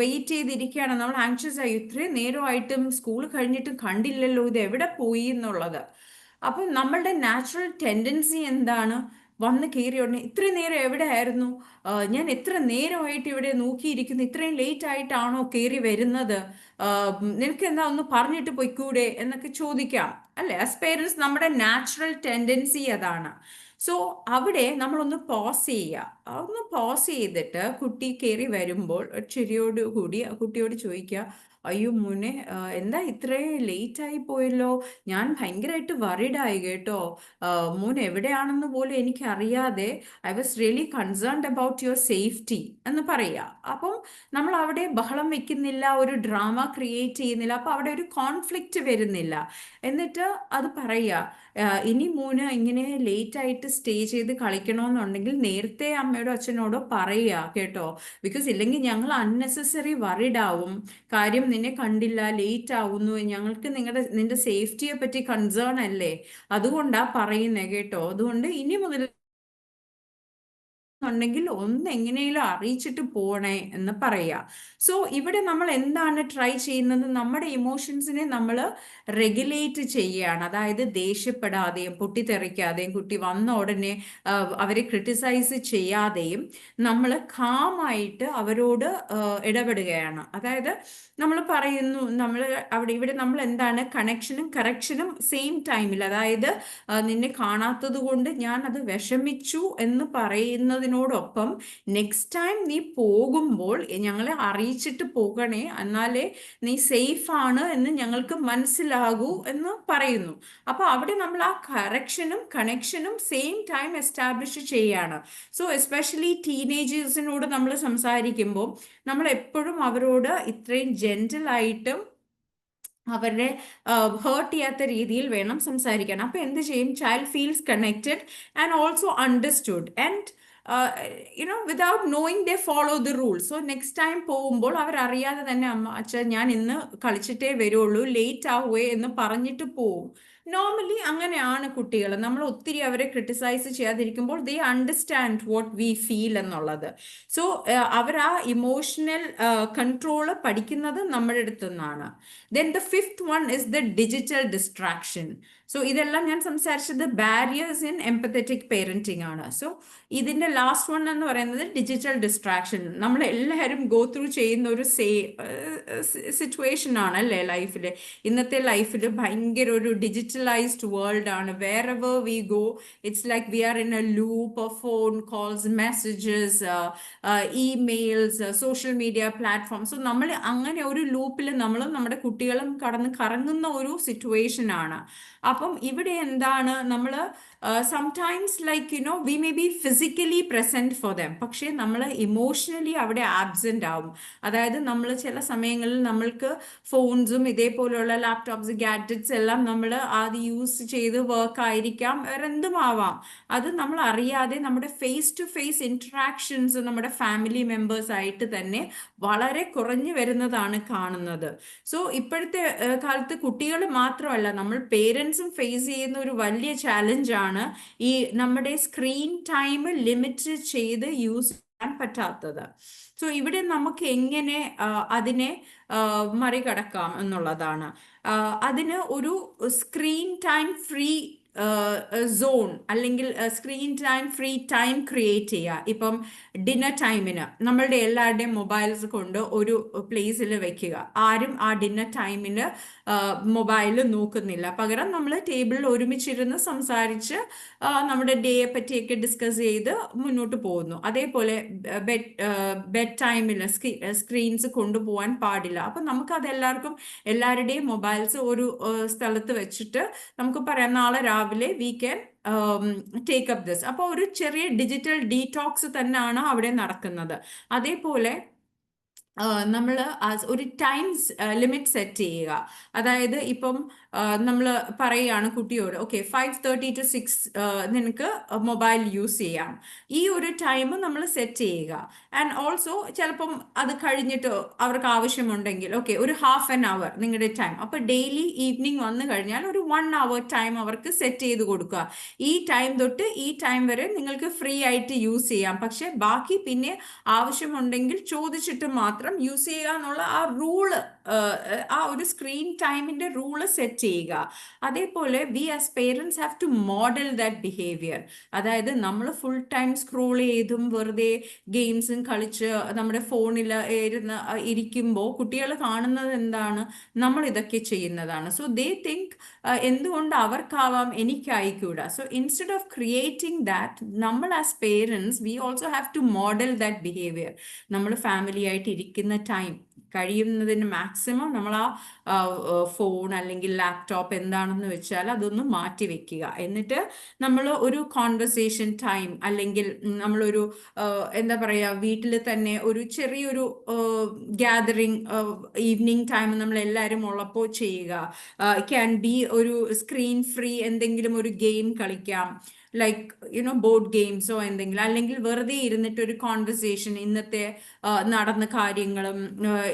Speaker 2: വെയിറ്റ് ചെയ്തിരിക്കുകയാണ്, നമ്മൾ ആങ്ഷ്യസ് ആയി, ഇത്രയും നേരമായിട്ടും സ്കൂൾ കഴിഞ്ഞിട്ടും കണ്ടില്ലല്ലോ, ഇത് എവിടെ പോയി എന്നുള്ളത്. അപ്പം നമ്മളുടെ നാച്ചുറൽ ടെൻഡൻസി എന്താണ്? വന്ന് കയറി ഉടനെ ഇത്രയും നേരം എവിടെ ആയിരുന്നു, ഞാൻ എത്ര നേരമായിട്ട് ഇവിടെ നോക്കിയിരിക്കുന്നു, ഇത്രയും ലേറ്റ് ആയിട്ടാണോ കയറി വരുന്നത്, നിനക്ക് എന്താ ഒന്ന് പറഞ്ഞിട്ട് പോയിക്കൂടെ എന്നൊക്കെ ചോദിക്കാം അല്ലെ? ആസ് പേരൻസ് നമ്മുടെ നാച്ചുറൽ ടെൻഡൻസി അതാണ്. സോ അവിടെ നമ്മളൊന്ന് പോസ് ചെയ്യുക. ഒന്ന് പോസ് ചെയ്തിട്ട് കുട്ടി കയറി വരുമ്പോൾ ചിരിയോട് കൂടി കുട്ടിയോട് ചോദിക്കുക, അയ്യോ മോനെ, എന്താ ഇത്രയും ലേറ്റ് ആയി പോയല്ലോ, ഞാൻ ഭയങ്കരമായിട്ട് വറിഡായി കേട്ടോ, മോൻ എവിടെയാണെന്ന് പോലും എനിക്ക് അറിയാതെ, I was really concerned about your safety എന്ന് പറയുക. അപ്പം നമ്മൾ അവിടെ ബഹളം വെക്കുന്നില്ല, ഒരു ഡ്രാമ ക്രിയേറ്റ് ചെയ്യുന്നില്ല, അപ്പം അവിടെ ഒരു കോൺഫ്ലിക്റ്റ് വരുന്നില്ല. എന്നിട്ട് അത് പറയുക, ഇനി മോന് ഇങ്ങനെ ലേറ്റ് ആയിട്ട് സ്റ്റേ ചെയ്ത് കളിക്കണമെന്നുണ്ടെങ്കിൽ നേരത്തെ അമ്മയോടോ അച്ഛനോടോ പറയുക കേട്ടോ, ബിക്കോസ് ഇല്ലെങ്കിൽ ഞങ്ങൾ അൺനെസസറി വറിഡ് ആവും. കാര്യം നിന്നെ കണ്ടില്ല, ലേറ്റ് ആവുന്നു, ഞങ്ങൾക്ക് നിന്റെ സേഫ്റ്റിയെ പറ്റി കൺസേൺ അല്ലേ, അതുകൊണ്ടാ പറയുന്നേ കേട്ടോ. അതുകൊണ്ട് ഇനി മുതൽ ഉണ്ടെങ്കിൽ ഒന്ന് എങ്ങനെയും അറിയിച്ചിട്ട് പോണേ എന്ന് പറയാ. സോ ഇവിടെ നമ്മൾ എന്താണ് ട്രൈ ചെയ്യുന്നത്? നമ്മുടെ ഇമോഷൻസിനെ നമ്മൾ റെഗുലേറ്റ് ചെയ്യുകയാണ്. അതായത് ദേഷ്യപ്പെടാതെയും പൊട്ടിത്തെറിക്കാതെയും കുട്ടി വന്ന ഉടനെ അവരെ ക്രിട്ടിസൈസ് ചെയ്യാതെയും നമ്മൾ കാമായിട്ട് അവരോട് ഇടപെടുകയാണ്. അതായത് നമ്മൾ പറയുന്നു, ഇവിടെ നമ്മൾ എന്താണ്, കണക്ഷനും കറക്ഷനും സെയിം ടൈമിൽ, അതായത് നിന്നെ കാണാത്തത് കൊണ്ട് ഞാൻ അത് വിഷമിച്ചു എന്ന് പറയുന്നതിനോടൊപ്പം നെക്സ്റ്റ് ടൈം നീ പോകുമ്പോൾ ഞങ്ങളെ അറിയിച്ചിട്ട് പോകണേ, എന്നാലേ നീ സേഫ് ആണ് എന്ന് ഞങ്ങൾക്ക് മനസ്സിലാകൂ എന്ന് പറയുന്നു. അപ്പൊ അവിടെ നമ്മൾ ആ കറക്ഷനും കണക്ഷനും സെയിം ടൈം എസ്റ്റാബ്ലിഷ് ചെയ്യാണ്. സോ എസ്പെഷ്യലി ടീനേജേഴ്സിനോട് നമ്മൾ സംസാരിക്കുമ്പോൾ നമ്മൾ എപ്പോഴും അവരോട് ഇത്രയും ജെന്റിലായിട്ടും അവരെ ഹേർട്ട് ചെയ്യാത്ത രീതിയിൽ വേണം സംസാരിക്കാൻ. അപ്പൊ എന്ത് ചെയ്യും? Child feels connected and also understood and without knowing they follow the rules. So next time പോകുമ്പോൾ അവരറിയാതെ തന്നെ, അമ്മ അച്ഛൻ ഞാൻ ഇന്ന് കളിച്ചിട്ടേ വരുള്ളൂ, ലേറ്റ് ആവുകയെ എന്ന് പറഞ്ഞിട്ട് പോവും. നോർമലി അങ്ങനെയാണ് കുട്ടികൾ. നമ്മൾ ഒത്തിരി അവരെ ക്രിട്ടിസൈസ് ചെയ്യാതിരിക്കുമ്പോൾ they understand what we feel എന്നുള്ളത്. സോ അവർ ആ ഇമോഷണൽ കൺട്രോള് പഠിക്കുന്നത് നമ്മുടെ അടുത്ത് നിന്നാണ്. Then the fifth one is the digital distraction. So ഇതെല്ലാം ഞാൻ സംസാരിച്ചത് ബാരിയേഴ്സ് ഇൻ എംപത്തറ്റിക് പേരന്റിങ് ആണ്. സോ ഇതിന്റെ ലാസ്റ്റ് വൺ എന്ന് പറയുന്നത് ഡിജിറ്റൽ ഡിസ്ട്രാക്ഷൻ. നമ്മൾ എല്ലാവരും ഗോ ത്രൂ ചെയ്യുന്ന ഒരു സിറ്റുവേഷൻ ആണ് അല്ലേ ലൈഫിൽ. ഇന്നത്തെ ലൈഫിൽ ഭയങ്കര ഒരു ഡിജിറ്റലൈസ്ഡ് വേൾഡ് ആണ്. Wherever we go it's like we are in A loop of phone calls, messages, emails, social media platform. So നമ്മൾ അങ്ങനെ ഒരു ലൂപ്പിൽ നമ്മളും നമ്മുടെ കുട്ടികളും കറങ്ങുന്ന ഒരു സിറ്റുവേഷൻ ആണ്. അപ്പം ഇവിടെ എന്താണ്, നമ്മൾ sometimes like we may be physically present for them, പക്ഷേ നമ്മൾ ഇമോഷണലി അവിടെ ആബ്സെന്റ് ആവും. അതായത് നമ്മൾ ചില സമയങ്ങളിൽ നമ്മൾക്ക് ഫോൺസും ഇതേപോലെയുള്ള ലാപ്ടോപ്സ്, ഗാഡ്ജറ്റ്സ് എല്ലാം നമ്മൾ ആദ്യം യൂസ് ചെയ്ത് വർക്ക് ആയിരിക്കാം, വേറെ എന്തും ആവാം. അത് നമ്മൾ അറിയാതെ നമ്മുടെ ഫേസ് ടു ഫേസ് ഇന്ററാക്ഷൻസ് നമ്മുടെ ഫാമിലി മെമ്പേഴ്സ് ആയിട്ട് തന്നെ വളരെ കുറഞ്ഞു വരുന്നതാണ് കാണുന്നത്. സോ ഇപ്പോഴത്തെ കാലത്ത് കുട്ടികൾ മാത്രമല്ല, നമ്മൾ പേരൻസും ഫേസ് ചെയ്യുന്ന ഒരു വലിയ ചാലഞ്ചാണ് ഈ നമ്മുടെ സ്ക്രീൻ ടൈം ലിമിറ്റ് ചെയ്ത് യൂസ് ചെയ്യാൻ പറ്റാത്തത്. സോ ഇവിടെ നമുക്ക് എങ്ങനെ അതിനെ മറികടക്കാം എന്നുള്ളതാണ്. അതിന് ഒരു സ്ക്രീൻ ടൈം ഫ്രീ സോൺ അല്ലെങ്കിൽ screen time free time create ചെയ്യുക. ഇപ്പം ഡിന്നർ ടൈമിന് നമ്മളുടെ എല്ലാവരുടെയും മൊബൈൽസ് കൊണ്ട് ഒരു പ്ലേസിൽ വെക്കുക. ആരും ആ ഡിന്നർ ടൈമിന് മൊബൈൽ നോക്കുന്നില്ല. പകരം നമ്മൾ ടേബിളിൽ ഒരുമിച്ചിരുന്ന് സംസാരിച്ച് നമ്മുടെ ഡേയെ പറ്റിയൊക്കെ ഡിസ്കസ് ചെയ്ത് മുന്നോട്ട് പോകുന്നു. അതേപോലെ ബെഡ് ടൈമിൽ സ്ക്രീൻസ് കൊണ്ടുപോകാൻ പാടില്ല. അപ്പം നമുക്ക് അതെല്ലാവർക്കും എല്ലാവരുടെയും മൊബൈൽസ് ഒരു സ്ഥലത്ത് വെച്ചിട്ട് നമുക്ക് പറയാം, നാളെ രാവിലെ we can take up this. അപ്പോൾ ഒരു ചെറിയ ഡിജിറ്റൽ ഡീടോക്സ് തന്നെയാണ് അവിടെ നടക്കുന്നത്. അതേപോലെ നമ്മൾ ഒരു ടൈം ലിമിറ്റ് സെറ്റ് ചെയ്യുക. അതായത് ഇപ്പം നമ്മൾ പറയുകയാണ് കുട്ടിയോട് ഓക്കെ 5:30 to 6 നിനക്ക് മൊബൈൽ യൂസ് ചെയ്യാം. ഈ ഒരു ടൈം നമ്മൾ സെറ്റ് ചെയ്യുക. ആൻഡ് ഓൾസോ ചിലപ്പം അത് കഴിഞ്ഞിട്ട് അവർക്ക് ആവശ്യമുണ്ടെങ്കിൽ ഓക്കെ ഒരു ഹാഫ് ആൻ അവർ നിങ്ങളുടെ ടൈം, അപ്പോൾ ഡെയിലി ഈവനിങ് വന്നു കഴിഞ്ഞാൽ ഒരു 1 hour ടൈം അവർക്ക് സെറ്റ് ചെയ്ത് കൊടുക്കുക. ഈ ടൈം തൊട്ട് ഈ ടൈം വരെ നിങ്ങൾക്ക് ഫ്രീ ആയിട്ട് യൂസ് ചെയ്യാം, പക്ഷെ ബാക്കി പിന്നെ ആവശ്യമുണ്ടെങ്കിൽ ചോദിച്ചിട്ട് മാത്രം യൂസ് ചെയ്യുക എന്നുള്ള ആ റൂള്, ആ ഒരു സ്ക്രീൻ ടൈമിന്റെ റൂള് സെറ്റ് ചെയ്യുക. അതേപോലെ we as parents have to model that behaviour. അതായത് നമ്മൾ ഫുൾ ടൈം സ്ക്രോൾ ചെയ്തും വെറുതെ ഗെയിംസും കളിച്ച് നമ്മുടെ ഫോണിൽ ഇരിക്കുമ്പോൾ കുട്ടികൾ കാണുന്നത് എന്താണ്? നമ്മൾ ഇതൊക്കെ ചെയ്യുന്നതാണ്. സോ ദേ തിങ്ക് എന്തുകൊണ്ട് അവർക്കാവാം എനിക്കായിക്കൂടാ. So instead of creating that, നമ്മൾ as parents we also have to model that behaviour. നമ്മൾ ഫാമിലി ആയിട്ട് ഇരിക്കുന്ന ടൈം കഴിയുന്നതിന് മാക്സിമം നമ്മൾ ആ ഫോൺ അല്ലെങ്കിൽ ലാപ്ടോപ്പ് എന്താണെന്ന് വെച്ചാൽ അതൊന്ന് മാറ്റി വെക്കുക. എന്നിട്ട് നമ്മൾ ഒരു കോൺവെർസേഷൻ ടൈം അല്ലെങ്കിൽ നമ്മളൊരു എന്താ പറയുക, വീട്ടിൽ തന്നെ ഒരു ചെറിയൊരു ഗ്യാതറിങ് ഈവനിങ് ടൈം നമ്മൾ എല്ലാവരും ഉള്ളപ്പോൾ ചെയ്യുക. ക്യാൻ ബി ഒരു സ്ക്രീൻ ഫ്രീ എന്തെങ്കിലും ഒരു ഗെയിം കളിക്കാം, ലൈക്ക് ബോർഡ് ഗെയിംസോ എന്തെങ്കിലും, അല്ലെങ്കിൽ വെറുതെ ഇരുന്നിട്ട് ഒരു കോൺവെർസേഷൻ, ഇന്നത്തെ നടന്ന കാര്യങ്ങളും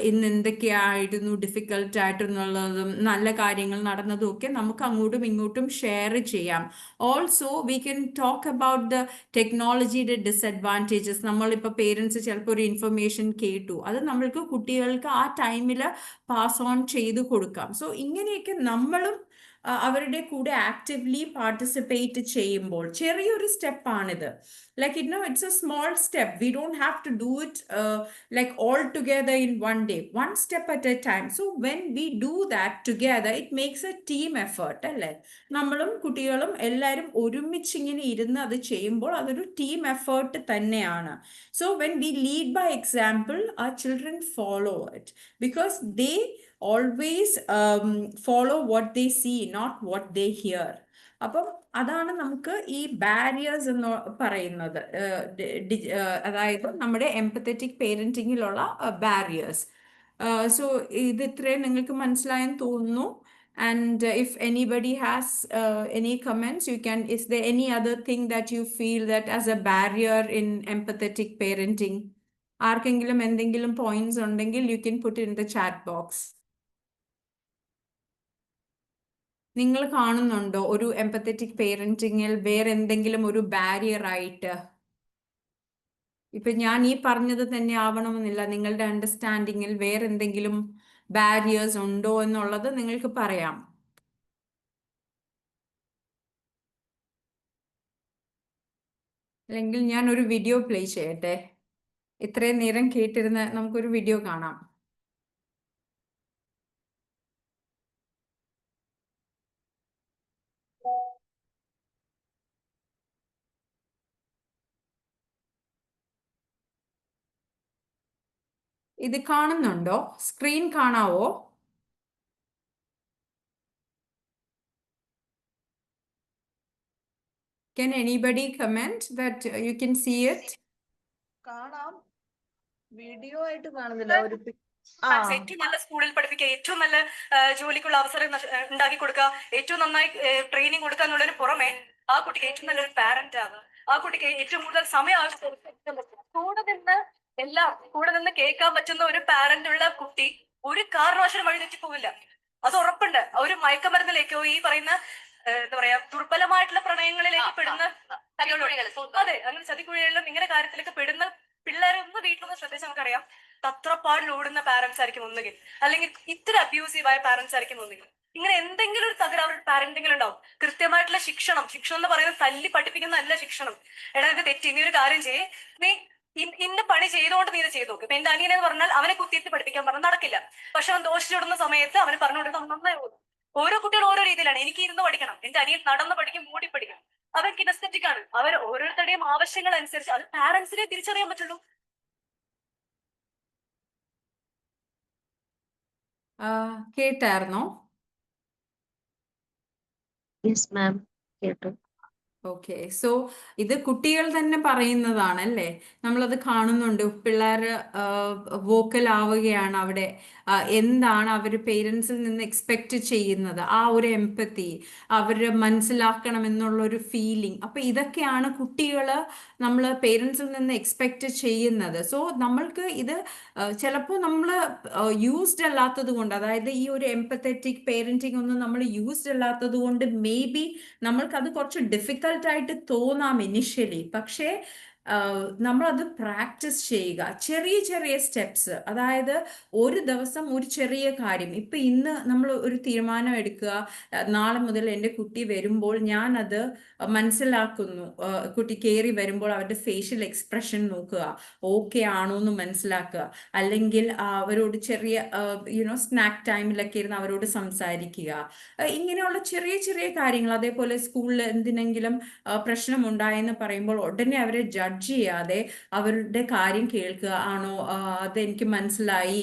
Speaker 2: ഇന്ന് എന്തൊക്കെയായിരുന്നു ഡിഫിക്കൽട്ട് ആയിട്ടുള്ളതും നല്ല കാര്യങ്ങൾ നടന്നതും ഒക്കെ നമുക്ക് അങ്ങോട്ടും ഇങ്ങോട്ടും ഷെയർ ചെയ്യാം. Also we can talk about the ടെക്നോളജിയുടെ ഡിസഡ്വാൻറ്റേജസ്. നമ്മളിപ്പോൾ പേരൻസ് ചിലപ്പോൾ ഒരു ഇൻഫർമേഷൻ കേട്ടു, അത് നമ്മൾക്ക് കുട്ടികൾക്ക് ആ ടൈമിൽ പാസ് ഓൺ ചെയ്ത് കൊടുക്കാം. സോ ഇങ്ങനെയൊക്കെ നമ്മളും അവരുടെ കൂടെ ആക്റ്റീവ്ലി പാർട്ടിസിപ്പേറ്റ് ചെയ്യുമ്പോൾ ചെറിയൊരു സ്റ്റെപ്പാണിത്. Like it's a small step. We don't have to do it like all together in one day, one step at a time. So when we do that together, it makes a team effort അല്ലേ? നമ്മളും കുട്ടികളും എല്ലാവരും ഒരുമിച്ച് ഇങ്ങനെ ഇരുന്ന് അത് ചെയ്യുമ്പോൾ അതൊരു ടീം എഫേർട്ട് തന്നെയാണ്. So when we lead by example, our children follow it because they always follow what they see, not what they hear. അപ്പം അതാണ് നമുക്ക് ഈ ബാരിയേഴ്സ് എന്ന് പറയുന്നത്, അതായത് നമ്മുടെ എംപത്തറ്റിക് പേരന്റിങ്ങിലുള്ള ബാരിയേഴ്സ്. സോ ഇത് ഇത്രയും നിങ്ങൾക്ക് മനസ്സിലായെന്ന് തോന്നുന്നു. And if anybody has any comments, you can, is there any other thing that you feel that as a barrier in empathetic parenting? ആർക്കെങ്കിലും എന്തെങ്കിലും പോയിന്റ്സ് ഉണ്ടെങ്കിൽ you can put it in the chat box. നിങ്ങൾ കാണുന്നുണ്ടോ ഒരു empathetic പേരന്റിങ്ങിൽ വേറെ എന്തെങ്കിലും ഒരു barrier ആയിട്ട്? ഇപ്പൊ ഞാൻ ഈ പറഞ്ഞത് തന്നെ ആവണമെന്നില്ല, നിങ്ങളുടെ അണ്ടർസ്റ്റാൻഡിങ്ങിൽ വേറെ എന്തെങ്കിലും ബാരിയേഴ്സ് ഉണ്ടോ എന്നുള്ളത് നിങ്ങൾക്ക് പറയാം. അല്ലെങ്കിൽ ഞാൻ ഒരു വീഡിയോ പ്ലേ ചെയ്യട്ടെ. ഇത്രയും നേരം കേട്ടിരുന്ന നമുക്കൊരു വീഡിയോ കാണാം. ഇത് കാണുന്നുണ്ടോ? സ്ക്രീൻ കാണാവോ? Can anybody comment that you can see it?
Speaker 4: കാണാം, വീഡിയോ ആയിട്ട് കാണുന്നില്ല.
Speaker 5: ഏറ്റവും നല്ല സ്കൂളിൽ പഠിപ്പിക്കുക, ഏറ്റവും നല്ല ജോലിക്കുള്ള അവസരം ഉണ്ടാക്കി കൊടുക്കുക, ഏറ്റവും നന്നായി ട്രെയിനിങ് കൊടുക്കുക എന്നുള്ളതിന് പുറമെ ആ കുട്ടിക്ക് ഏറ്റവും നല്ലൊരു പാരന്റ് ആവുക, ആ കുട്ടിക്ക് ഏറ്റവും കൂടുതൽ സമയം കൂടെ നിന്ന് കേൾക്കാൻ പറ്റുന്ന ഒരു പാരന്റ് ഉള്ള കുട്ടി ഒരു കാരണവശാലും വഴിതെറ്റി പോവില്ല. അത് ഉറപ്പുണ്ട്. ഒരു മയക്കമരുന്നിലേക്കോ ഈ പറയുന്ന എന്താ പറയാ ദുർബലമായിട്ടുള്ള പ്രണയങ്ങളിലേക്ക് പെടുന്ന, അതെ, അങ്ങനെ ചതിക്കുഴികളിലും ഇങ്ങനെ കാര്യത്തിലേക്ക് പെടുന്ന പിള്ളേരെ ഒന്ന് വീട്ടിലൊന്ന് ശ്രദ്ധിച്ച് നമുക്കറിയാം തത്രപ്പാടിൽ ഓടുന്ന പാരന്റ്സ് ആയിരിക്കും ഒന്നുകിൽ, അല്ലെങ്കിൽ ഇത്ര അബ്യൂസീവായ പാരന്റ്സ് ആയിരിക്കും ഒന്നുകിൽ. ഇങ്ങനെ എന്തെങ്കിലും ഒരു തകരാറ് പാരന്റിംഗിൽ ഉണ്ടാവും. കൃത്യമായിട്ടുള്ള ശിക്ഷണം എന്ന് പറയുന്നത് തല്ലി പഠിപ്പിക്കുന്ന നല്ല ശിക്ഷണം. എടാ ഇത് തെറ്റി, നീ ഒരു കാര്യം ചെയ്യേ, നീ ഇന്ന പണി ചെയ്തോണ്ട് നീ ഇത് ചെയ്തു നോക്കും. എന്റെ അനിയനെന്ന് പറഞ്ഞാൽ അവനെ കുത്തിയിട്ട് പഠിപ്പിക്കാൻ പറഞ്ഞാൽ നടക്കില്ല. പക്ഷെ അവൻ ദോഷം ചൂടുന്ന സമയത്ത് അവന് പറഞ്ഞു കൊടുക്കാൻ നന്നായി പോകും. ഓരോ കുട്ടികളും ഓരോ രീതിയിലാണ്. എനിക്ക് ഇരുന്ന് പഠിക്കണം, എന്റെ അനിയൻ നടന്ന് പഠിക്കും, മൂടി പഠിക്കും. അവൻ കിനസ്തെറ്റിക് ആണ്. അവർ ഓരോരുത്തരുടെയും ആവശ്യങ്ങൾ അനുസരിച്ച് അത് പാരന്റ്സിനെ തിരിച്ചറിയാൻ പറ്റുള്ളൂ.
Speaker 2: കേട്ടായിരുന്നോ?
Speaker 4: യെസ് മാം, കേട്ടു.
Speaker 2: ഓക്കെ, സോ ഇത് കുട്ടികൾ തന്നെ പറയുന്നതാണ് അല്ലേ? നമ്മളത് കാണുന്നുണ്ട്. പിള്ളേർ വോക്കൽ ആവുകയാണ് അവിടെ. എന്താണ് അവർ പേരൻസിൽ നിന്ന് എക്സ്പെക്റ്റ് ചെയ്യുന്നത്, ആ ഒരു എംപത്തി, അവർ മനസ്സിലാക്കണം എന്നുള്ളൊരു ഫീലിംഗ്. അപ്പം ഇതൊക്കെയാണ് കുട്ടികൾ നമ്മൾ പേരൻസിൽ നിന്ന് എക്സ്പെക്റ്റ് ചെയ്യുന്നത്. സോ നമ്മൾക്ക് ഇത് ചിലപ്പോൾ നമ്മൾ യൂസ്ഡ് അല്ലാത്തത് കൊണ്ട്, അതായത് ഈ ഒരു എംപത്തറ്റിക് പേരൻറ്റിംഗ് ഒന്നും നമ്മൾ യൂസ്ഡ് അല്ലാത്തത് കൊണ്ട് മേ ബി നമ്മൾക്കത് കുറച്ച് ഡിഫിക്കൽട്ടായിട്ട് തോന്നാം ഇനിഷ്യലി. പക്ഷേ നമ്മളത് പ്രാക്ടീസ് ചെയ്യുക, ചെറിയ ചെറിയ സ്റ്റെപ്സ്. അതായത് ഒരു ദിവസം ഒരു ചെറിയ കാര്യം, ഇപ്പം ഇന്ന് നമ്മൾ ഒരു തീരുമാനം എടുക്കുക, നാളെ മുതൽ എൻ്റെ കുട്ടി വരുമ്പോൾ ഞാനത് മനസ്സിലാക്കുന്നു. കുട്ടി കയറി വരുമ്പോൾ അവരുടെ ഫേഷ്യൽ എക്സ്പ്രഷൻ നോക്കുക, ഓക്കെ ആണോ എന്ന് മനസ്സിലാക്കുക. അല്ലെങ്കിൽ അവരോട് ചെറിയ സ്നാക്ക് ടൈമിലൊക്കെ ഇരുന്ന് അവരോട് സംസാരിക്കുക. ഇങ്ങനെയുള്ള ചെറിയ ചെറിയ കാര്യങ്ങൾ. അതേപോലെ സ്കൂളിൽ എന്തിനെങ്കിലും പ്രശ്നമുണ്ടായെന്ന് പറയുമ്പോൾ ഉടനെ അവരെ ജഡ്ജ് ചെയ്യാതെ അവരുടെ കാര്യം കേൾക്കുക. ആണോ, അതെനിക്ക് മനസ്സിലായി,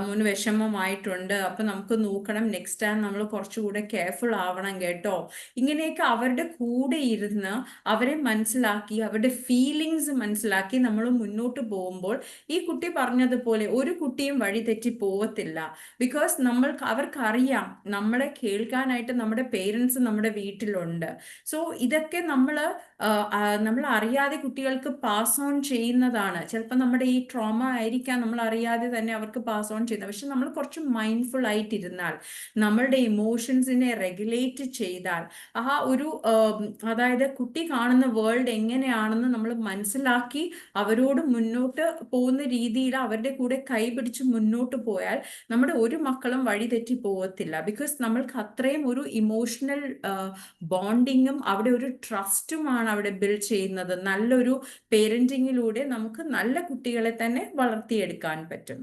Speaker 2: മുന് വിഷമമായിട്ടുണ്ട്, അപ്പം നമുക്ക് നോക്കണം, നെക്സ്റ്റ് ടൈം നമ്മൾ കുറച്ചുകൂടെ കെയർഫുൾ ആവണം കേട്ടോ. ഇങ്ങനെയൊക്കെ അവരുടെ കൂടെ ഇരുന്ന് അവരെ മനസ്സിലാക്കി, അവരുടെ ഫീലിങ്സ് മനസ്സിലാക്കി നമ്മൾ മുന്നോട്ട് പോകുമ്പോൾ ഈ കുട്ടി പറഞ്ഞതുപോലെ ഒരു കുട്ടിയും വഴിതെറ്റി പോവത്തില്ല. ബിക്കോസ് അവർക്കറിയാം നമ്മളെ കേൾക്കാനായിട്ട് നമ്മുടെ പേരൻസ് നമ്മുടെ വീട്ടിലുണ്ട്. സോ ഇതൊക്കെ നമ്മൾ അറിയാതെ കുട്ടികൾക്ക് പാസ് ഓൺ ചെയ്യുന്നതാണ്. ചിലപ്പോൾ നമ്മുടെ ഈ ട്രോമ ആയിരിക്കാം നമ്മൾ അറിയാതെ തന്നെ അവർക്ക് പാസ് ഓൺ ചെയ്യുന്നത്. പക്ഷെ നമ്മൾ കുറച്ച് മൈൻഡ്ഫുൾ ആയിട്ടിരുന്നാൽ, നമ്മളുടെ ഇമോഷൻസിനെ റെഗുലേറ്റ് ചെയ്താൽ, അതായത് കുട്ടി കാണുന്ന വേൾഡ് എങ്ങനെയാണെന്ന് നമ്മൾ മനസ്സിലാക്കി അവരോട് മുന്നോട്ട് പോകുന്ന രീതിയിൽ അവരുടെ കൂടെ കൈപിടിച്ച് മുന്നോട്ട് പോയാൽ നമ്മുടെ ഒരു മക്കളും വഴിതെറ്റി പോകത്തില്ല. ബിക്കോസ് നമ്മൾക്ക് അത്രയും ഒരു ഇമോഷണൽ ബോണ്ടിങ്ങും അവിടെ ഒരു ട്രസ്റ്റുമാണ് അവിടെ ബിൽഡ് ചെയ്യുന്നത്. നല്ലൊരു പേരന്റിങ്ങിലൂടെ നമുക്ക് നല്ല കുട്ടികളെ തന്നെ വളർത്തിയെടുക്കാൻ പറ്റും.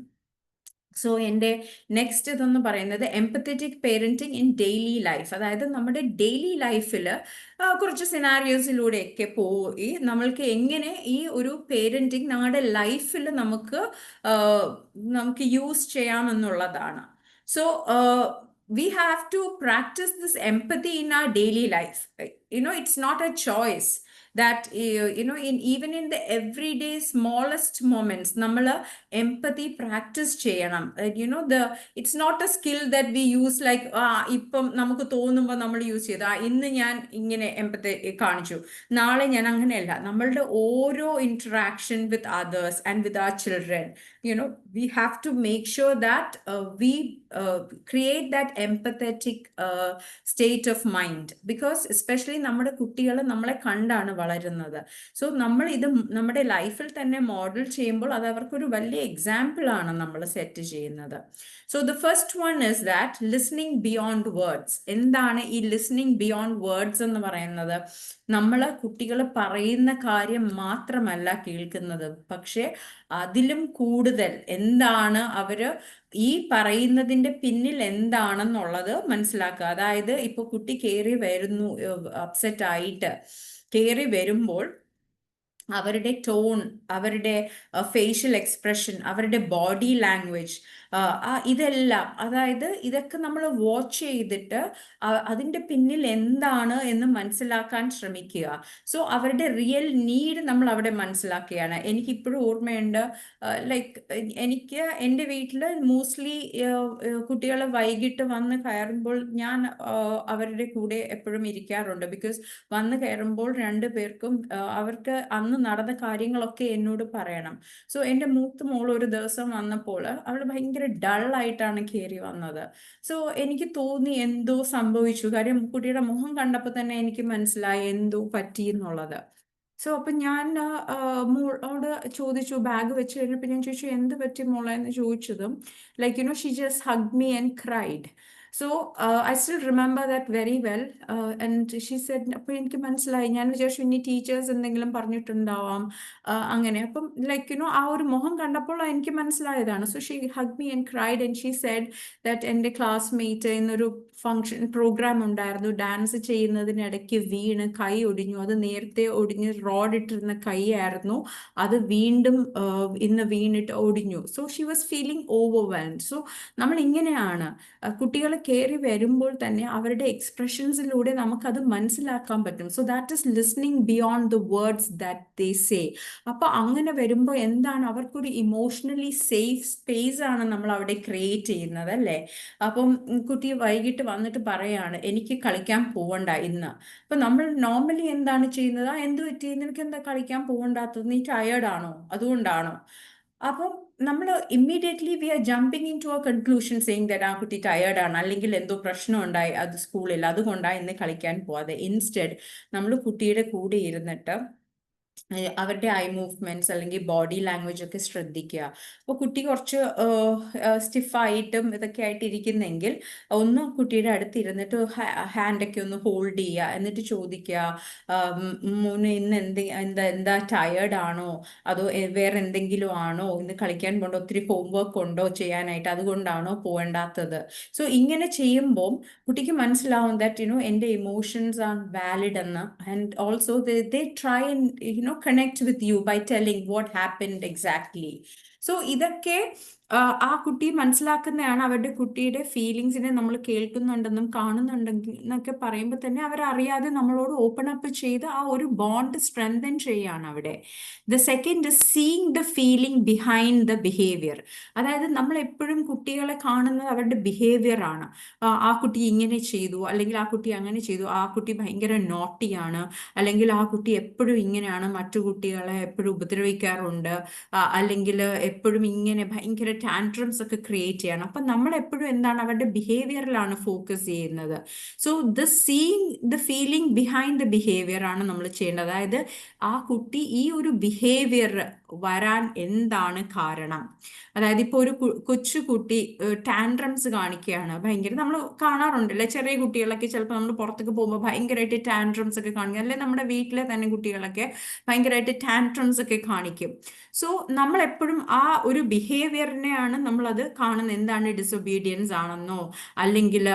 Speaker 2: സോ എൻ്റെ നെക്സ്റ്റ് ഇതെന്ന് പറയുന്നത് empathetic parenting in daily life. അതായത് നമ്മുടെ ഡെയിലി ലൈഫിൽ കുറച്ച് സിനാരിയോസിലൂടെയൊക്കെ പോയി നമ്മൾക്ക് എങ്ങനെ ഈ ഒരു പേരന്റിങ് നമ്മുടെ ലൈഫിൽ നമുക്ക് യൂസ് ചെയ്യാമെന്നുള്ളതാണ്. So we have to practice this empathy in our daily life. It's not a choice that even in the everyday smallest moments നമ്മൾ empathy practice ചെയ്യണം. It's not a skill that we use like ഇപ്പം നമുക്ക് തോന്നുമ്പോൾ നമ്മൾ use ചെയ്ത് ഇന്ന് ഞാൻ ഇങ്ങനെ empathy കാണിച്ചു, നാളെ ഞാൻ അങ്ങനെയല്ല. നമ്മളുടെ ഓരോ interaction with others and with our children, we have to make sure that we create that empathetic state of mind, because especially നമ്മുടെ കുട്ടികൾ നമ്മളെ കണ്ടാണ് വളരുന്നത്. സോ നമ്മൾ ഇത് നമ്മുടെ ലൈഫിൽ തന്നെ മോഡൽ ചെയ്യുമ്പോൾ അത് അവർക്കൊരു വലിയ എക്സാമ്പിൾ ആണ് നമ്മൾ സെറ്റ് ചെയ്യുന്നത്. So the first one is that listening beyond words. എന്താണ് ഈ ലിസണിങ് ബിയോണ്ട് വേർഡ്സ് എന്ന് പറയുന്നത്? നമ്മൾ കുട്ടികൾ പറയുന്ന കാര്യം മാത്രമല്ല കേൾക്കുന്നത്, പക്ഷെ അതിലും കൂടുതൽ എന്താണ് അവര് ഈ പറയുന്നതിന്റെ പിന്നിൽ എന്താണെന്നുള്ളത് മനസ്സിലാക്കുക. അതായത് ഇപ്പൊ കുട്ടി കയറി വരുന്നു, അപ്സെറ്റ് ആയിട്ട് കയറി വരുമ്പോൾ അവരുടെ ടോൺ, അവരുടെ ഫേഷ്യൽ എക്സ്പ്രഷൻ, അവരുടെ ബോഡി ലാംഗ്വേജ്, ഇതെല്ലാം, അതായത് ഇതൊക്കെ നമ്മൾ വാച്ച് ചെയ്തിട്ട് അതിൻ്റെ പിന്നിൽ എന്താണ് എന്ന് മനസ്സിലാക്കാൻ ശ്രമിക്കുക. സോ അവരുടെ റിയൽ നീഡ് നമ്മൾ അവിടെ മനസ്സിലാക്കുകയാണ്. എനിക്കിപ്പോഴും ഓർമ്മയുണ്ട്, ലൈക്ക് എനിക്ക് എൻ്റെ വീട്ടിൽ മോസ്റ്റ്ലി കുട്ടികൾ വൈകിട്ട് വന്ന് കയറുമ്പോൾ ഞാൻ അവരുടെ കൂടെ എപ്പോഴും ഇരിക്കാറുണ്ട്. ബിക്കോസ് വന്ന് കയറുമ്പോൾ രണ്ടു പേർക്കും അവർക്ക് അന്ന് നടന്ന കാര്യങ്ങളൊക്കെ എന്നോട് പറയണം. സോ എൻ്റെ മൂത്ത മോൾ ഒരു ദിവസം വന്നപ്പോൾ അവൾ ഭയങ്കര ഡള്ളായിട്ടാണ് കയറി വന്നത്. സോ എനിക്ക് തോന്നി എന്തോ സംഭവിച്ചു. കാര്യം കുട്ടിയുടെ മുഖം കണ്ടപ്പോൾ തന്നെ എനിക്ക് മനസ്സിലായി എന്തോ പറ്റി എന്നുള്ളത്. സോ അപ്പം ഞാൻ മോളോട് ചോദിച്ചു, ബാഗ് വെച്ച് കഴിഞ്ഞപ്പോൾ ഞാൻ ചോദിച്ചു എന്ത് പറ്റി മോളെ എന്ന് ചോദിച്ചതും like she just hug me and cried. So I still remember that very well. And she said, അപ്പോൾ എനിക്ക് മനസ്സിലായി, ഞാൻ വിചാരിച്ചു ഇനി ടീച്ചേഴ്സ് എന്തെങ്കിലും പറഞ്ഞിട്ടുണ്ടാവാം അങ്ങനെ. അപ്പം ലൈക്ക് ആ ഒരു മുഖം കണ്ടപ്പോൾ എനിക്ക് മനസ്സിലായതാണ്. So she hug me and cried and she said that എൻ്റെ ക്ലാസ്മേറ്റ് ഇന്നൊരു ഫങ്ഷൻ പ്രോഗ്രാം ഉണ്ടായിരുന്നു, ഡാൻസ് ചെയ്യുന്നതിനിടയ്ക്ക് വീണ് കൈ ഒടിഞ്ഞു. അത് നേരത്തെ ഒടിഞ്ഞ് റോഡ് ഇട്ടിരുന്ന കൈ ആയിരുന്നു, അത് വീണ്ടും ഇന്ന് വീണിട്ട് ഒടിഞ്ഞു. So she was feeling overwhelmed. So നമ്മൾ ഇങ്ങനെയാണ് കുട്ടികളെ കയറി വരുമ്പോൾ തന്നെ അവരുടെ എക്സ്പ്രഷൻസിലൂടെ നമുക്കത് മനസ്സിലാക്കാൻ പറ്റും. So that is listening beyond the words that they say. അപ്പോൾ അങ്ങനെ വരുമ്പോൾ എന്താണ്, അവർക്കൊരു ഇമോഷണലി സേഫ് സ്പേസ് ആണ് നമ്മൾ അവിടെ ക്രിയേറ്റ് ചെയ്യുന്നത് അല്ലേ. അപ്പം കുട്ടി വൈകിട്ട് വന്നിട്ട് പറയാണ് എനിക്ക് കളിക്കാൻ പോവണ്ട ഇന്ന്. അപ്പം നമ്മൾ നോർമലി എന്താണ് ചെയ്യുന്നത്, എന്ത് പറ്റി, നിനക്ക് എന്താ കളിക്കാൻ പോകണ്ടാത്തത്, നീ ടയേർഡാണോ, അതുകൊണ്ടാണോ. അപ്പം നമ്മൾ immediately we are jumping into a conclusion saying that ആ കുട്ടി ടയേർഡാണ്, അല്ലെങ്കിൽ എന്തോ പ്രശ്നം ഉണ്ടായി അത് സ്കൂളിൽ, അതുകൊണ്ടാണ് ഇന്ന് കളിക്കാൻ പോവാതെ. ഇൻസ്റ്റെഡ് നമ്മൾ കുട്ടിയുടെ കൂടെ ഇരുന്നിട്ട് അവരുടെ ഐ മൂവ്മെന്റ്സ് അല്ലെങ്കിൽ ബോഡി ലാംഗ്വേജ് ഒക്കെ ശ്രദ്ധിക്കുക. അപ്പോൾ കുട്ടി കുറച്ച് സ്റ്റിഫായിട്ടും ഇതൊക്കെ ആയിട്ട് ഇരിക്കുന്നെങ്കിൽ ഒന്ന് കുട്ടിയുടെ അടുത്ത് ഇരുന്നിട്ട് ഹാൻഡൊക്കെ ഒന്ന് ഹോൾഡ് ചെയ്യുക, എന്നിട്ട് ചോദിക്കുക, മോന് ഇന്ന് എന്താ ടയേർഡ് ആണോ, അതോ വേറെ എന്തെങ്കിലും ആണോ, ഇന്ന് കളിക്കാൻ പോകണ്ടോ, ഒത്തിരി ഹോംവർക്ക് ഉണ്ടോ ചെയ്യാനായിട്ട്, അതുകൊണ്ടാണോ പോകണ്ടാത്തത്. സോ ഇങ്ങനെ ചെയ്യുമ്പോൾ കുട്ടിക്ക് മനസ്സിലാവും ദാറ്റ് എൻ്റെ ഇമോഷൻസ് ആർ വാലിഡ് എന്ന്. And also they try and connect with you by telling what happened exactly. So ഇതൊക്കെ ആ കുട്ടി മനസ്സിലാക്കുന്നതാണ്. അവരുടെ കുട്ടിയുടെ ഫീലിങ്സിനെ നമ്മൾ കേൾക്കുന്നുണ്ടെന്നും കാണുന്നുണ്ടെങ്കിൽ എന്നൊക്കെ പറയുമ്പോൾ തന്നെ അവരറിയാതെ നമ്മളോട് ഓപ്പൺ അപ്പ് ചെയ്ത് ആ ഒരു ബോണ്ട് സ്ട്രെങ്തൻ ചെയ്യാണ് അവിടെ. The second is seeing the feeling behind the behaviour. അതായത് നമ്മൾ എപ്പോഴും കുട്ടികളെ കാണുന്നത് അവരുടെ ബിഹേവിയർ ആണ്. ആ കുട്ടി ഇങ്ങനെ ചെയ്തു, അല്ലെങ്കിൽ ആ കുട്ടി അങ്ങനെ ചെയ്തു, ആ കുട്ടി ഭയങ്കര നോട്ടിയാണ്, അല്ലെങ്കിൽ ആ കുട്ടി എപ്പോഴും ഇങ്ങനെയാണ്, മറ്റു കുട്ടികളെ എപ്പോഴും ഉപദ്രവിക്കാറുണ്ട്, അല്ലെങ്കിൽ എപ്പോഴും ഇങ്ങനെ ഭയങ്കര ടാൻട്രംസ് ഒക്കെ ക്രിയേറ്റ് ചെയ്യണം. അപ്പം നമ്മൾ എപ്പോഴും എന്താണ്, അവരുടെ ബിഹേവിയറിലാണ് ഫോക്കസ് ചെയ്യുന്നത്. So seeing the feeling behind the behaviour ആണ് നമ്മൾ ചെയ്യേണ്ടത്. അതായത് ആ കുട്ടി ഈ ഒരു ബിഹേവിയർ വരാൻ എന്താണ് കാരണം. അതായത് ഇപ്പോൾ ഒരു കൊച്ചു കുട്ടി ടാൻട്രംസ് കാണിക്കുകയാണ്, ഭയങ്കര, നമ്മൾ കാണാറുണ്ടല്ലേ ചെറിയ കുട്ടികളൊക്കെ ചിലപ്പോൾ നമ്മൾ പുറത്തേക്ക് പോകുമ്പോൾ ഭയങ്കരമായിട്ട് ടാൻട്രംസ് ഒക്കെ കാണിക്കുക, അല്ലെങ്കിൽ നമ്മുടെ വീട്ടിലെ തന്നെ കുട്ടികളൊക്കെ ഭയങ്കരമായിട്ട് ടാൻട്രംസ് ഒക്കെ കാണിക്കും. സോ നമ്മൾ എപ്പോഴും ആ ഒരു ബിഹേവിയറിനെയാണ് നമ്മളത് കാണുന്നത്. എന്താണ്, ഡിസൊബീഡിയൻസ് ആണെന്നോ, അല്ലെങ്കിൽ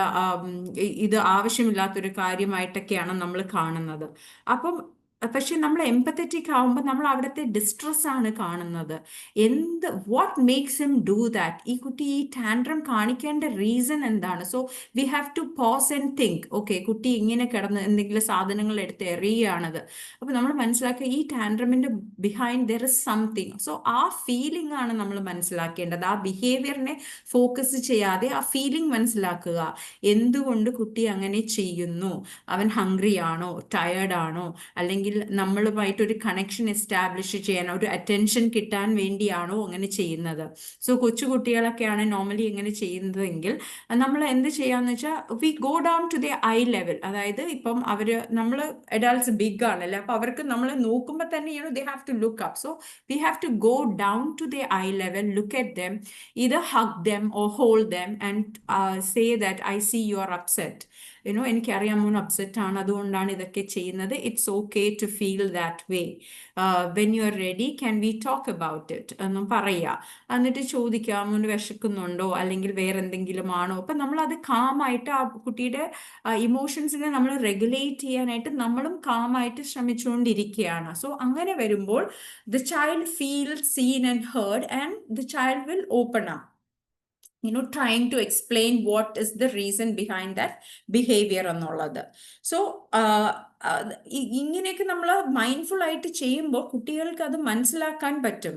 Speaker 2: ഇത് ആവശ്യമില്ലാത്തൊരു കാര്യമായിട്ടൊക്കെയാണ് നമ്മൾ കാണുന്നത്. അപ്പം പക്ഷെ നമ്മൾ എംപത്തറ്റിക് ആവുമ്പോൾ നമ്മൾ അവിടുത്തെ ഡിസ്ട്രെസ് ആണ് കാണുന്നത്. What makes him do that, ഈ കുട്ടി ഈ ടാൻട്രം കാണിക്കേണ്ട റീസൺ എന്താണ്. So we have to pause and think, okay, കുട്ടി ഇങ്ങനെ കിടന്ന് എന്തെങ്കിലും സാധനങ്ങൾ എടുത്ത് എറിയുകയാണത്. അപ്പോൾ നമ്മൾ മനസ്സിലാക്കുക ഈ ടാൻട്രമിന്റെ behind there is something. So ആ ഫീലിംഗ് ആണ് നമ്മൾ മനസ്സിലാക്കേണ്ടത്. ആ ബിഹേവിയറിനെ ഫോക്കസ് ചെയ്യാതെ ആ ഫീലിംഗ് മനസ്സിലാക്കുക. എന്തുകൊണ്ട് കുട്ടി അങ്ങനെ ചെയ്യുന്നു, അവൻ ഹംഗ്രി ആണോ, ടയേർഡ് ആണോ, അല്ലെങ്കിൽ നമ്മളുമായിട്ടൊരു കണക്ഷൻ എസ്റ്റാബ്ലിഷ് ചെയ്യാൻ, ഒരു അറ്റൻഷൻ കിട്ടാൻ വേണ്ടിയാണോ അങ്ങനെ ചെയ്യുന്നത്. സോ കൊച്ചു കുട്ടികളൊക്കെയാണ് നോർമലി എങ്ങനെ ചെയ്യുന്നതെങ്കിൽ നമ്മൾ എന്ത് ചെയ്യാന്ന് വെച്ചാൽ we go down to the eye level. അതായത് ഇപ്പം നമ്മൾ അഡൾട്ട്സ് ബിഗ് ആണല്ലേ, അപ്പൊ അവർക്ക് നമ്മൾ നോക്കുമ്പോൾ തന്നെ they have to look up. So we have to go down to the eye level, look at them, either hug them or hold them and say that I see you are upset. എനിക്കറിയാം മോൻ upset ആണ്, അതുകൊണ്ടാണ് ഇതൊക്കെ ചെയ്യുന്നത്. It's okay to feel that way. When you are ready can we talk about it എന്നും പറയുക. എന്നിട്ട് ചോദിക്കാം, മോന് വിശക്കുന്നുണ്ടോ, അല്ലെങ്കിൽ വേറെ എന്തെങ്കിലും ആണോ. അപ്പം നമ്മളത് കാമായിട്ട് ആ കുട്ടിയുടെ ഇമോഷൻസിനെ നമ്മൾ റെഗുലേറ്റ് ചെയ്യാനായിട്ട് നമ്മളും കാമായിട്ട് ശ്രമിച്ചുകൊണ്ടിരിക്കുകയാണ്. സോ അങ്ങനെ വരുമ്പോൾ the child feel seen and heard and the child will open up, trying to explain what is the reason behind that behavior എന്നുള്ളത്. സോ ഇങ്ങനെയൊക്കെ നമ്മൾ മൈൻഡ്ഫുൾ ആയിട്ട് ചെയ്യുമ്പോൾ കുട്ടികൾക്ക് അത് മനസ്സിലാക്കാൻ പറ്റും.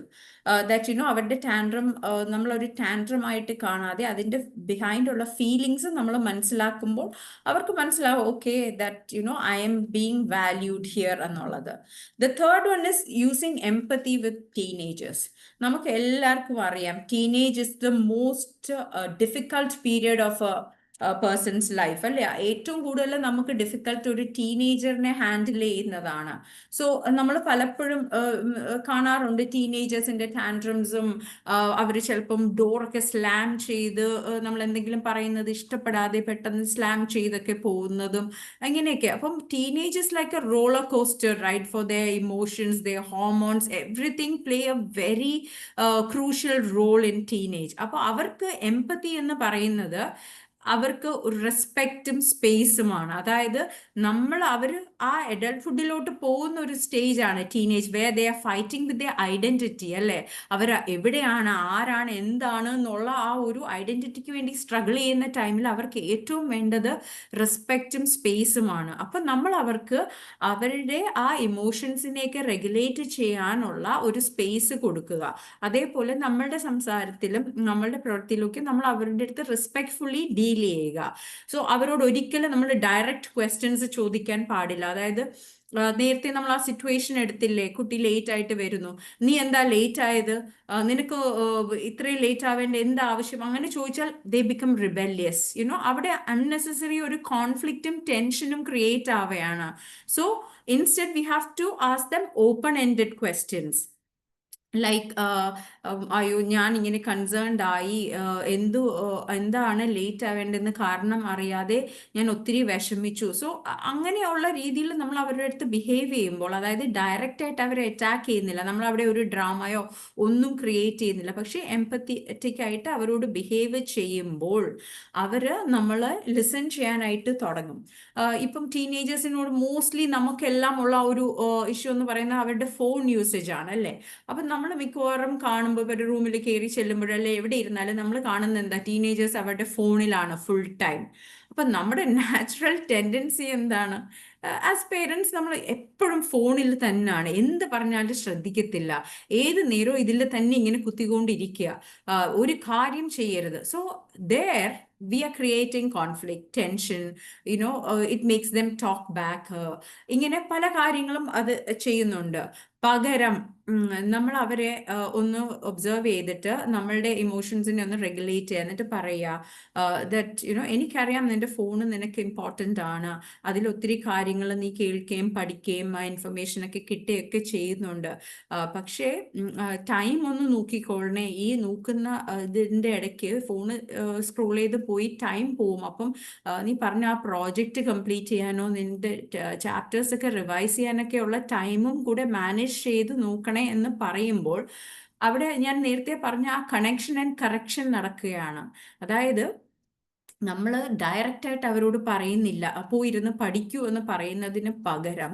Speaker 2: ദാറ്റ് അവരുടെ ടാൻട്രം നമ്മളൊരു ടാൻട്രം ആയിട്ട് കാണാതെ അതിൻ്റെ ബിഹൈൻഡ് ഉള്ള ഫീലിങ്സ് നമ്മൾ മനസ്സിലാക്കുമ്പോൾ അവർക്ക് മനസ്സിലാവും, okay, that I am being valued here എന്നുള്ളത്. The third one is using empathy with teenagers. നമുക്ക് എല്ലാവർക്കും അറിയാം, teenage is the most difficult period of person's life അല്ലേ. ഏറ്റവും കൂടുതൽ നമുക്ക് ഡിഫിക്കൽട്ട് ഒരു ടീനേജറിനെ ഹാൻഡിൽ ചെയ്യുന്നതാണ്. സോ നമ്മൾ പലപ്പോഴും കാണാറുണ്ട് ടീനേജേഴ്സിന്റെ ടാൻട്രംസും, അവർ ചിലപ്പം ഡോറൊക്കെ സ്ലാം ചെയ്ത് നമ്മൾ എന്തെങ്കിലും പറയുന്നത് ഇഷ്ടപ്പെടാതെ പെട്ടെന്ന് സ്ലാം ചെയ്തൊക്കെ പോകുന്നതും അങ്ങനെയൊക്കെ. അപ്പം teenagers like a roller coaster ride for their emotions, their hormones, everything play a very crucial role in teenage. അപ്പോൾ അവർക്ക് എംപത്തി എന്ന് പറയുന്നത് അവർക്ക് ഒരു റെസ്പെക്റ്റും സ്പേസുമാണ്. അതായത് അവർ ആ അഡൾട്ട്ഹുഡിലോട്ട് പോകുന്ന ഒരു സ്റ്റേജ് ആണ് teenage, way they are fighting with the identity, അല്ലേ? അവർ എവിടെയാണ്, ആരാണ്, എന്താണ് എന്നുള്ള ആ ഒരു ഐഡന്റിറ്റിക്ക് വേണ്ടി സ്ട്രഗിൾ ചെയ്യുന്ന ടൈമിൽ അവർക്ക് ഏറ്റവും വേണ്ടത് റെസ്പെക്റ്റും സ്പേസുമാണ്. അപ്പം നമ്മൾ അവർക്ക് അവരുടെ ആ ഇമോഷൻസിനെയൊക്കെ റെഗുലേറ്റ് ചെയ്യാനുള്ള ഒരു സ്പേസ് കൊടുക്കുക. അതേപോലെ നമ്മളുടെ സംസാരത്തിലും നമ്മളുടെ പ്രവൃത്തിയിലൊക്കെ നമ്മൾ അവരുടെ അടുത്ത് റെസ്പെക്ട്ഫുള്ളി ഡീൽ ചെയ്യുക. സോ അവരോട് ഒരിക്കലും നമ്മൾ ഡയറക്റ്റ് ക്വസ്റ്റ്യൻസ് ചോദിക്കാൻ പാടില്ല. അതായത് നേരത്തെ നമ്മൾ ആ സിറ്റുവേഷൻ എടുത്തില്ലേ, കുട്ടി ലേറ്റ് ആയിട്ട് വരുന്നു, നീ എന്താ ലേറ്റ് ആയത്, നിനക്ക് ഇത്രയും ലേറ്റ് ആവേണ്ട എന്താ ആവശ്യം, അങ്ങനെ ചോദിച്ചാൽ ദേ ബിക്കം റിബല്യസ്. അവിടെ അൺനെസസറി ഒരു കോൺഫ്ലിക്റ്റും ടെൻഷനും ക്രിയേറ്റ് ആവുകയാണ്. So instead we have to ask them open ended questions like അയ്യോ ഞാൻ ഇങ്ങനെ കൺസേൺഡ് ആയി, എന്താണ് ലേറ്റ് ആവേണ്ടതെന്ന് കാരണം അറിയാതെ ഞാൻ ഒത്തിരി വിഷമിച്ചു. സോ അങ്ങനെയുള്ള രീതിയിൽ നമ്മൾ അവരുടെ അടുത്ത് ബിഹേവ് ചെയ്യുമ്പോൾ, അതായത് ഡയറക്റ്റ് ആയിട്ട് അവരെ അറ്റാക്ക് ചെയ്യുന്നില്ല, നമ്മൾ അവിടെ ഒരു ഡ്രാമയോ ഒന്നും ക്രിയേറ്റ് ചെയ്യുന്നില്ല, പക്ഷേ എംപത്തറ്റിക് ആയിട്ട് അവരോട് ബിഹേവ് ചെയ്യുമ്പോൾ നമ്മൾ ലിസൺ ചെയ്യാനായിട്ട് തുടങ്ങും. ഇപ്പം ടീനേജേഴ്സിനോട് മോസ്റ്റ്ലി നമുക്കെല്ലാം ഉള്ള ഒരു ഇഷ്യൂ എന്ന് പറയുന്നത് അവരുടെ ഫോൺ യൂസേജ് ആണ്, അല്ലേ? അപ്പം നമ്മൾ മിക്കവാറും കാണുമ്പോൾ ഒരു റൂമിൽ കയറി ചെല്ലുമ്പോഴല്ലേ എവിടെ ഇരുന്നാലും നമ്മൾ കാണുന്നത് എന്താ, ടീനേജേഴ്സ് അവരുടെ ഫോണിലാണ് ഫുൾ ടൈം. അപ്പം നമ്മുടെ നാച്ചുറൽ ടെൻഡൻസി എന്താണ്? ആസ് പേരൻസ് നമ്മൾ എപ്പോഴും ഫോണിൽ തന്നെയാണ്, എന്ത് പറഞ്ഞാലും ശ്രദ്ധിക്കത്തില്ല, ഏത് നേരവും ഇതിൽ തന്നെ ഇങ്ങനെ കുത്തിക്കൊണ്ടിരിക്കുക, ഒരു കാര്യം ചെയ്യരുത്. So there we are creating conflict, tension, it makes them talk back. ഇങ്ങനെ പല കാര്യങ്ങളും അത് ചെയ്യുന്നുണ്ട്. പകരം നമ്മൾ അവരെ ഒന്ന് ഒബ്സർവ് ചെയ്തിട്ട് നമ്മളുടെ ഇമോഷൻസിനെ ഒന്ന് റെഗുലേറ്റ് ചെയ്യുക, എന്നിട്ട് പറയുക ദറ്റ് എനിക്കറിയാം നിന്റെ ഫോണ് നിനക്ക് ഇമ്പോർട്ടൻ്റ് ആണ്, അതിൽ ഒത്തിരി കാര്യങ്ങൾ നീ കേൾക്കുകയും പഠിക്കുകയും ആ ഇൻഫർമേഷനൊക്കെ കിട്ടുകയൊക്കെ ചെയ്യുന്നുണ്ട്, പക്ഷേ ടൈം ഒന്ന് നോക്കിക്കോളണേ, ഈ നോക്കുന്ന ഇതിൻ്റെ ഇടയ്ക്ക് ഫോണ് സ്ക്രോൾ ചെയ്ത് പോയി ടൈം പോവും. അപ്പം നീ പറഞ്ഞ ആ പ്രോജക്റ്റ് കംപ്ലീറ്റ് ചെയ്യാനോ നിന്റെ ചാപ്റ്റേഴ്സ് ഒക്കെ റിവൈസ് ചെയ്യാനൊക്കെ ഉള്ള ടൈമും കൂടെ മാനേജ് ചെയ്ത് നോക്കണേ എന്ന് പറയുമ്പോൾ അവിടെ ഞാൻ നേരത്തെ പറഞ്ഞ ആ കണക്ഷൻ ആൻഡ് കറക്ഷൻ നടക്കുകയാണ്. അതായത് നമ്മൾ ഡയറക്റ്റായിട്ട് അവരോട് പറയുന്നില്ല, അപ്പോൾ ഇരുന്ന് പഠിക്കൂ എന്ന് പറയുന്നതിന് പകരം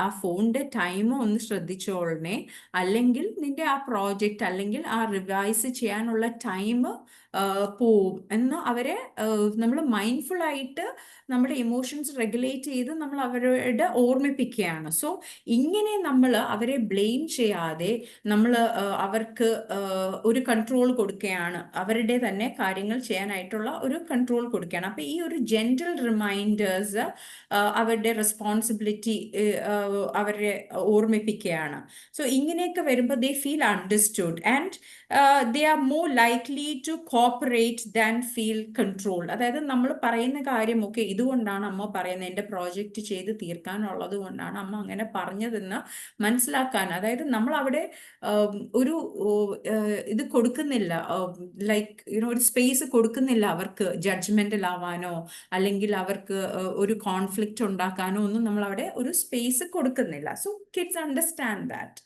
Speaker 2: ആ ഫോണിൻ്റെ ടൈം ഒന്ന് ശ്രദ്ധിച്ചോളണേ, അല്ലെങ്കിൽ നിന്റെ ആ പ്രോജക്റ്റ് അല്ലെങ്കിൽ ആ റിവൈസ് ചെയ്യാനുള്ള ടൈം പോവും എന്ന് അവരെ നമ്മൾ മൈൻഡ്ഫുൾ ആയിട്ട് നമ്മുടെ ഇമോഷൻസ് റെഗുലേറ്റ് ചെയ്ത് നമ്മൾ അവരോട് ഓർമ്മിപ്പിക്കുകയാണ്. സോ ഇങ്ങനെ നമ്മൾ അവരെ ബ്ലെയിം ചെയ്യാതെ നമ്മൾ അവർക്ക് ഒരു കൺട്രോൾ കൊടുക്കുകയാണ്, അവരുടെ തന്നെ കാര്യങ്ങൾ ചെയ്യാനായിട്ടുള്ള ഒരു കൺട്രോൾ കൊടുക്കുകയാണ്. അപ്പം ഈ ഒരു ജെന്റിൽ റിമൈൻഡേഴ്സ് അവരുടെ റെസ്പോൺസിബിലിറ്റി അവരെ ഓർമ്മിപ്പിക്കുകയാണ്. സോ ഇങ്ങനെയൊക്കെ വരുമ്പോൾ they feel understood and they are more likely to cooperate than feel controlled. അതായത് നമ്മൾ പറയുന്ന കാര്യമൊക്കെ ഇതുകൊണ്ടാണ് അമ്മ പറയുന്നത്, എൻ്റെ പ്രോജക്റ്റ് ചെയ്ത് തീർക്കാനുള്ളത് കൊണ്ടാണ് അമ്മ അങ്ങനെ പറഞ്ഞതെന്ന് മനസ്സിലാക്കാൻ, അതായത് നമ്മൾ അവിടെ ഒരു ഇത് കൊടുക്കുന്നില്ല, ലൈക്ക് ഒരു സ്പേസ് കൊടുക്കുന്നില്ല അവർക്ക് ജഡ്ജ്മെന്റൽ ആവാനോ അല്ലെങ്കിൽ അവർക്ക് ഒരു കോൺഫ്ലിക്റ്റ് ഉണ്ടാക്കാനോ ഒന്നും നമ്മൾ അവിടെ ഒരു സ്പേസ് കൊടുക്കുന്നില്ല. So kids understand that.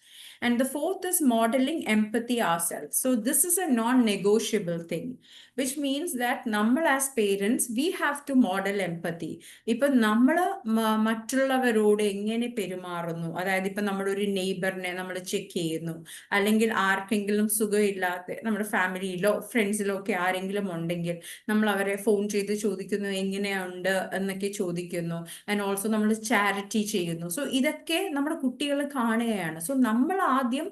Speaker 2: And the fourth is modeling empathy ourselves. So this is a non-negotiable thing, which means that നമ്മൾ as parents, we have to model empathy. ഇപ്പം നമ്മൾ മറ്റുള്ളവരോട് എങ്ങനെ പെരുമാറുന്നു, അതായത് ഇപ്പം നമ്മളൊരു നെയ്ബറിനെ നമ്മൾ ചെക്ക് ചെയ്യുന്നു, അല്ലെങ്കിൽ ആർക്കെങ്കിലും സുഖമില്ലാത്ത നമ്മുടെ ഫാമിലിയിലോ ഫ്രണ്ട്സിലോ ഒക്കെ ആരെങ്കിലും ഉണ്ടെങ്കിൽ നമ്മൾ അവരെ ഫോൺ ചെയ്ത് ചോദിക്കുന്നു എങ്ങനെയുണ്ട് എന്നൊക്കെ ചോദിക്കുന്നു. ആൻഡ് ഓൾസോ നമ്മൾ ചാരിറ്റി ചെയ്യുന്നു. സോ ഇതൊക്കെ നമ്മുടെ കുട്ടികൾ കാണുകയാണ്. സോ നമ്മൾ ആദ്യം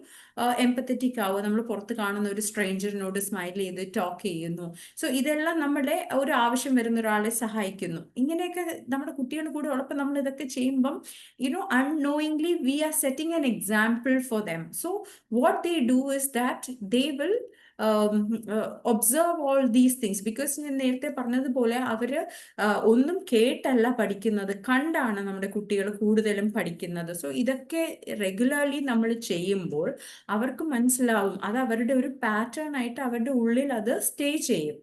Speaker 2: എംപത്തറ്റിക് ആവുക, നമ്മൾ പുറത്ത് കാണുന്ന ഒരു സ്ട്രേഞ്ചറിനോട് സ്മൈൽ ചെയ്ത് ടോക്ക് ചെയ്യുന്നു. സോ ഇതെല്ലാം നമ്മുടെ ഒരു ആവശ്യം വരുന്ന ഒരാളെ സഹായിക്കുന്നു. ഇങ്ങനെയൊക്കെ നമ്മുടെ കുട്ടികൾ കൂടെ ഉള്ളപ്പോൾ നമ്മൾ ഇതൊക്കെ ചെയ്യുമ്പം unknowingly we are setting an example for them. So what they do is that they will observe all these things, because ഞാൻ നേരത്തെ പറഞ്ഞതുപോലെ അവർ ഒന്നും കേട്ടല്ല പഠിക്കുന്നത്, കണ്ടാണ് നമ്മുടെ കുട്ടികൾ കൂടുതലും പഠിക്കുന്നത്. സോ ഇതൊക്കെ റെഗുലർലി നമ്മൾ ചെയ്യുമ്പോൾ അവർക്ക് മനസ്സിലാവും, അത് അവരുടെ ഒരു പാറ്റേൺ ആയിട്ട് അവരുടെ ഉള്ളിൽ അത് സ്റ്റേ ചെയ്യും.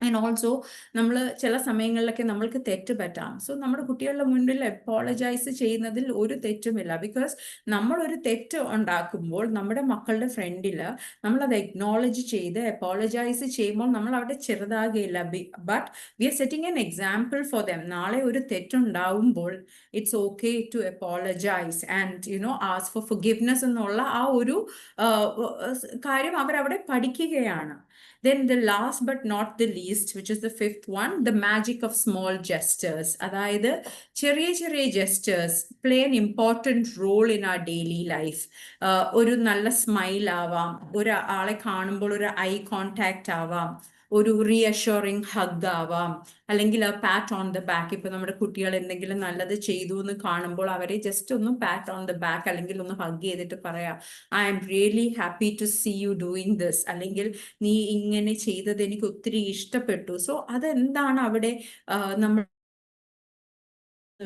Speaker 2: ആൻഡ് ഓൾസോ നമ്മൾ ചില സമയങ്ങളിലൊക്കെ നമ്മൾക്ക് തെറ്റ് പറ്റാം. സോ നമ്മുടെ കുട്ടികളുടെ മുന്നിൽ അപ്പോളജൈസ് ചെയ്യുന്നതിൽ ഒരു തെറ്റുമില്ല. ബിക്കോസ് നമ്മളൊരു തെറ്റ് ഉണ്ടാക്കുമ്പോൾ നമ്മുടെ മക്കളുടെ ഫ്രണ്ടിൽ നമ്മളത് എക്നോളജ് ചെയ്ത് അപ്പോളജൈസ് ചെയ്യുമ്പോൾ നമ്മൾ അവിടെ ചെറുതാകുകയില്ല. But we are setting an example for them. നാളെ ഒരു തെറ്റുണ്ടാവുമ്പോൾ it's okay to apologise and ask for forgiveness എന്നുള്ള ആ ഒരു കാര്യം അവരവിടെ പഠിക്കുകയാണ്. Then the last but not the least, which is the fifth one, the magic of small gestures. അതായത് ചെറിയ ചെറിയ gestures play an important role in our daily life. ഒരു നല്ല സ്മൈൽ ആവാം, ഒരു ആളെ കാണുമ്പോൾ ഒരു ഐ കോണ്ടാക്ട് ആവാം, ഒരു റീഅഷ്യൂറിങ് ഹഗ് ആവാം, അല്ലെങ്കിൽ പാറ്റ് ഓൺ ദ ബാക്ക്. ഇപ്പൊ നമ്മുടെ കുട്ടികൾ എന്തെങ്കിലും നല്ലത് ചെയ്തു എന്ന് കാണുമ്പോൾ അവരെ ജസ്റ്റ് ഒന്ന് പാറ്റ് ഓൺ ദ ബാക്ക് അല്ലെങ്കിൽ ഒന്ന് ഹഗ് ചെയ്തിട്ട് പറയാം, I am really happy to see you doing this, അല്ലെങ്കിൽ നീ ഇങ്ങനെ ചെയ്തത് എനിക്ക് ഒത്തിരി ഇഷ്ടപ്പെട്ടു. സോ അതെന്താണ് അവിടെ നമ്മൾ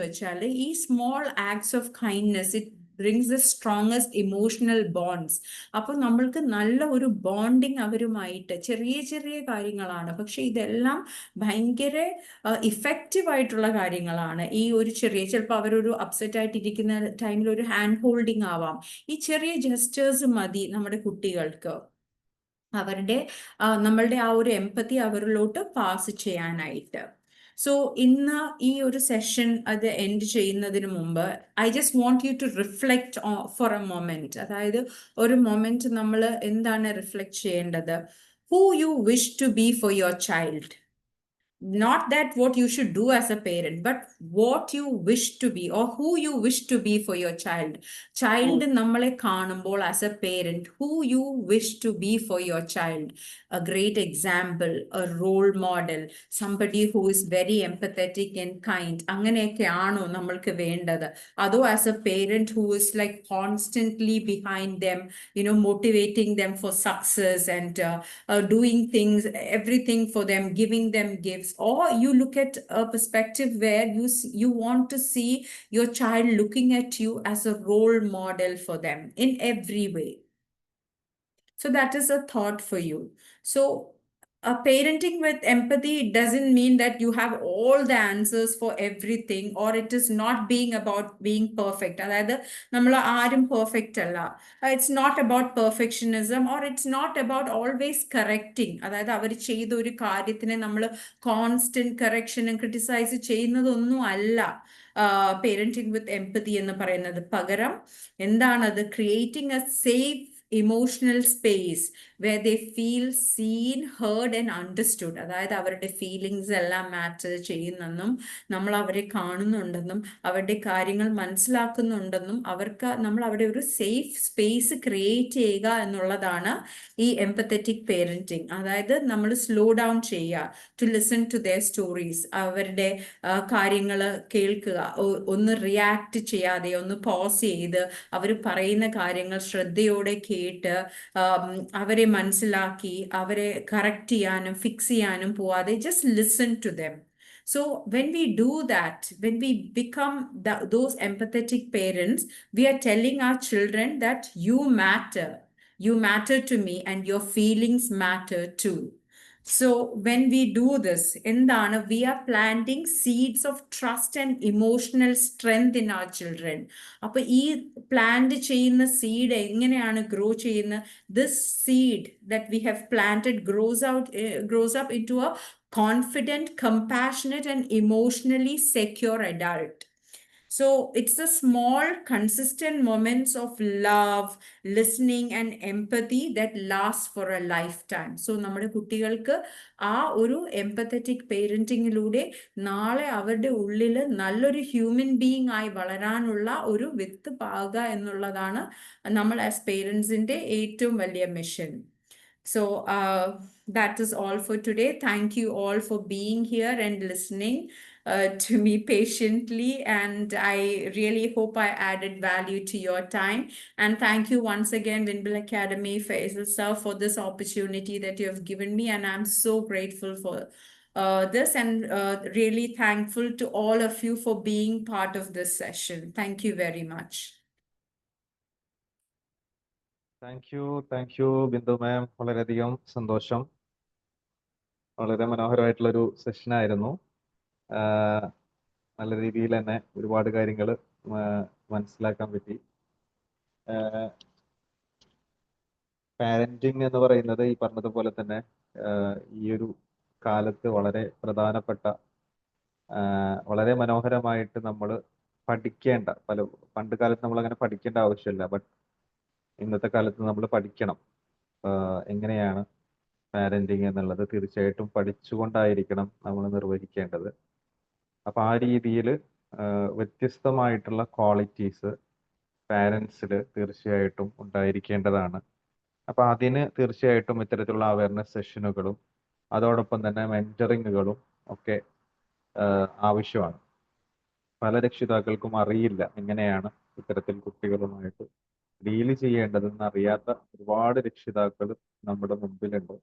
Speaker 2: വെച്ചാൽ ഈ small acts of kindness it brings the strongest emotional bonds. അപ്പൊ നമ്മൾക്ക് നല്ല ഒരു ബോണ്ടിങ് അവരുമായിട്ട് ചെറിയ ചെറിയ കാര്യങ്ങളാണ്, പക്ഷെ ഇതെല്ലാം ഭയങ്കര ഇഫക്റ്റീവ് ആയിട്ടുള്ള കാര്യങ്ങളാണ്. ഈ ഒരു ചിലപ്പോൾ അവരൊരു അപ്സെറ്റ് ആയിട്ടിരിക്കുന്ന ടൈമിൽ ഒരു ഹാൻഡ് ഹോൾഡിങ് ആവാം. ഈ ചെറിയ ജെസ്റ്റേഴ്സ് മതി നമ്മുടെ കുട്ടികൾക്ക് അവരുടെ നമ്മളുടെ ആ ഒരു എംപതി അവരിലോട്ട് പാസ് ചെയ്യാനായിട്ട്. സോ ഇന്ന് ഈ ഒരു സെഷൻ അത് എൻഡ് ചെയ്യുന്നതിന് മുമ്പ് I just want you to reflect for a moment. അതായത് ഒരു മൊമെന്റ് നമ്മൾ എന്താണ് റിഫ്ലക്ട് ചെയ്യേണ്ടത്? Who you wish to be for your child. Not that what you should do as a parent, but what you wish to be or who you wish to be for your child. Child nammale കാണുമ്പോൾ as a parent, who you wish to be for your child. A great example, a role model, somebody who is very empathetic and kind. അങ്ങനെയൊക്കെ ആണോ നമ്മൾക്ക് വേണ്ടത്? അതോ as a parent who is like constantly behind them, motivating them for success and doing things, everything for them, giving them gifts? Or you look at a perspective where you want to see your child looking at you as a role model for them in every way. So that is a thought for you. So parenting with empathy doesn't mean that you have all the answers for everything, or it is not being about being perfect. അതായത് നമ്മൾ ആരും perfect അല്ല. It's not about perfectionism, or it's not about always correcting. അതായത് അവർ ചെയ്ത ഒരു കാര്യത്തിനെ നമ്മൾ constant കറക്ഷനും criticise ചെയ്യുന്നതൊന്നും അല്ല parenting with empathy എന്ന് പറയുന്നത്. പകരം എന്താണത്? Creating A safe emotional space where they feel seen, heard and understood. അതായത് അവരുടെ ഫീലിങ്സ് എല്ലാം മാറ്റർ ചെയ്യുന്നെന്നും നമ്മൾ അവരെ കാണുന്നുണ്ടെന്നും അവരുടെ കാര്യങ്ങൾ മനസ്സിലാക്കുന്നുണ്ടെന്നും നമ്മൾ അവിടെ ഒരു സേഫ് സ്പേസ് ക്രിയേറ്റ് ചെയ്യുക എന്നുള്ളതാണ് ഈ എംപത്തറ്റിക് പേരന്റിങ്. അതായത് നമ്മൾ സ്ലോ ഡൗൺ ചെയ്യുക, to listen to their stories. അവരുടെ കാര്യങ്ങൾ കേൾക്കുക, ഒന്ന് റിയാക്ട് ചെയ്യാതെ ഒന്ന് പോസ് ചെയ്ത് അവർ പറയുന്ന കാര്യങ്ങൾ ശ്രദ്ധയോടെ കേട്ട് അവരെ മനസ്സിലാക്കി അവരെ കറക്റ്റ് ചെയ്യാനും ഫിക്സ് ചെയ്യാനും പോവാതെ just listen to them. So when we do that, when we become those empathetic parents, we are telling our children that you matter to me and your feelings matter too. So when we do this, we are planting seeds of trust and emotional strength in our children. Appo ee plant cheyna seed enganeyanu grow cheyna? This seed that we have planted grows up into a confident, compassionate and emotionally secure adult. So it's the small, consistent moments of love, listening and empathy that last for a lifetime. So നമ്മുടെ കുട്ടികൾക്ക് ആ ഒരു empathetic പേരന്റിങ്ങിലൂടെ നാളെ അവരുടെ ഉള്ളിൽ നല്ലൊരു human being ആയി വളരാനുള്ള ഒരു വിത്ത് പാകുക എന്നുള്ളതാണ് നമ്മൾ ആസ് പേരൻസിന്റെ ഏറ്റവും വലിയ mission. So that is all for today. Thank you all for being here and listening to me patiently, and I really hope I added value to your time. And thank you once again, Winbill Academy, Faisal sir, for this opportunity that you have given me, and I'm so grateful for this, and really thankful to all of you for being part of this session. Thank you very much.
Speaker 6: Thank you Bindu ma'am, വളരെയധികം സന്തോഷം. വളരെ മനോഹരമായിട്ടുള്ളൊരു സെഷനായിരുന്നു. നല്ല രീതിയിൽ തന്നെ ഒരുപാട് കാര്യങ്ങൾ മനസ്സിലാക്കാൻ പറ്റി. പാരന്റിങ് എന്ന് പറയുന്നത് ഈ പറഞ്ഞതുപോലെ തന്നെ ഈ ഒരു കാലത്ത് വളരെ പ്രധാനപ്പെട്ട, വളരെ മനോഹരമായിട്ട് നമ്മൾ പഠിക്കേണ്ട പണ്ട് കാലത്ത് നമ്മൾ അങ്ങനെ പഠിക്കേണ്ട ആവശ്യമില്ല. ബട്ട് ഇന്നത്തെ കാലത്ത് നമ്മൾ പഠിക്കണം. എങ്ങനെയാണ് പാരന്റിങ് എന്നുള്ളത് തീർച്ചയായിട്ടും പഠിച്ചുകൊണ്ടായിരിക്കണം നമ്മൾ നിർവഹിക്കേണ്ടത്. അപ്പൊ ആ രീതിയിൽ വ്യത്യസ്തമായിട്ടുള്ള ക്വാളിറ്റീസ് പാരൻസിൽ തീർച്ചയായിട്ടും ഉണ്ടായിരിക്കേണ്ടതാണ്. അപ്പൊ അതിന് തീർച്ചയായിട്ടും ഇത്തരത്തിലുള്ള അവയർനെസ് സെഷനുകളും അതോടൊപ്പം തന്നെ മെന്ററിങ്ങുകളും ഒക്കെ ആവശ്യമാണ്. പല രക്ഷിതാക്കൾക്കും അറിയില്ല എങ്ങനെയാണ് ഇത്തരത്തിൽ കുട്ടികളുമായിട്ട് ഡീൽ ചെയ്യേണ്ടതെന്ന് അറിയാത്ത ഒരുപാട് രക്ഷിതാക്കൾ നമ്മുടെ മുമ്പിലുണ്ട്.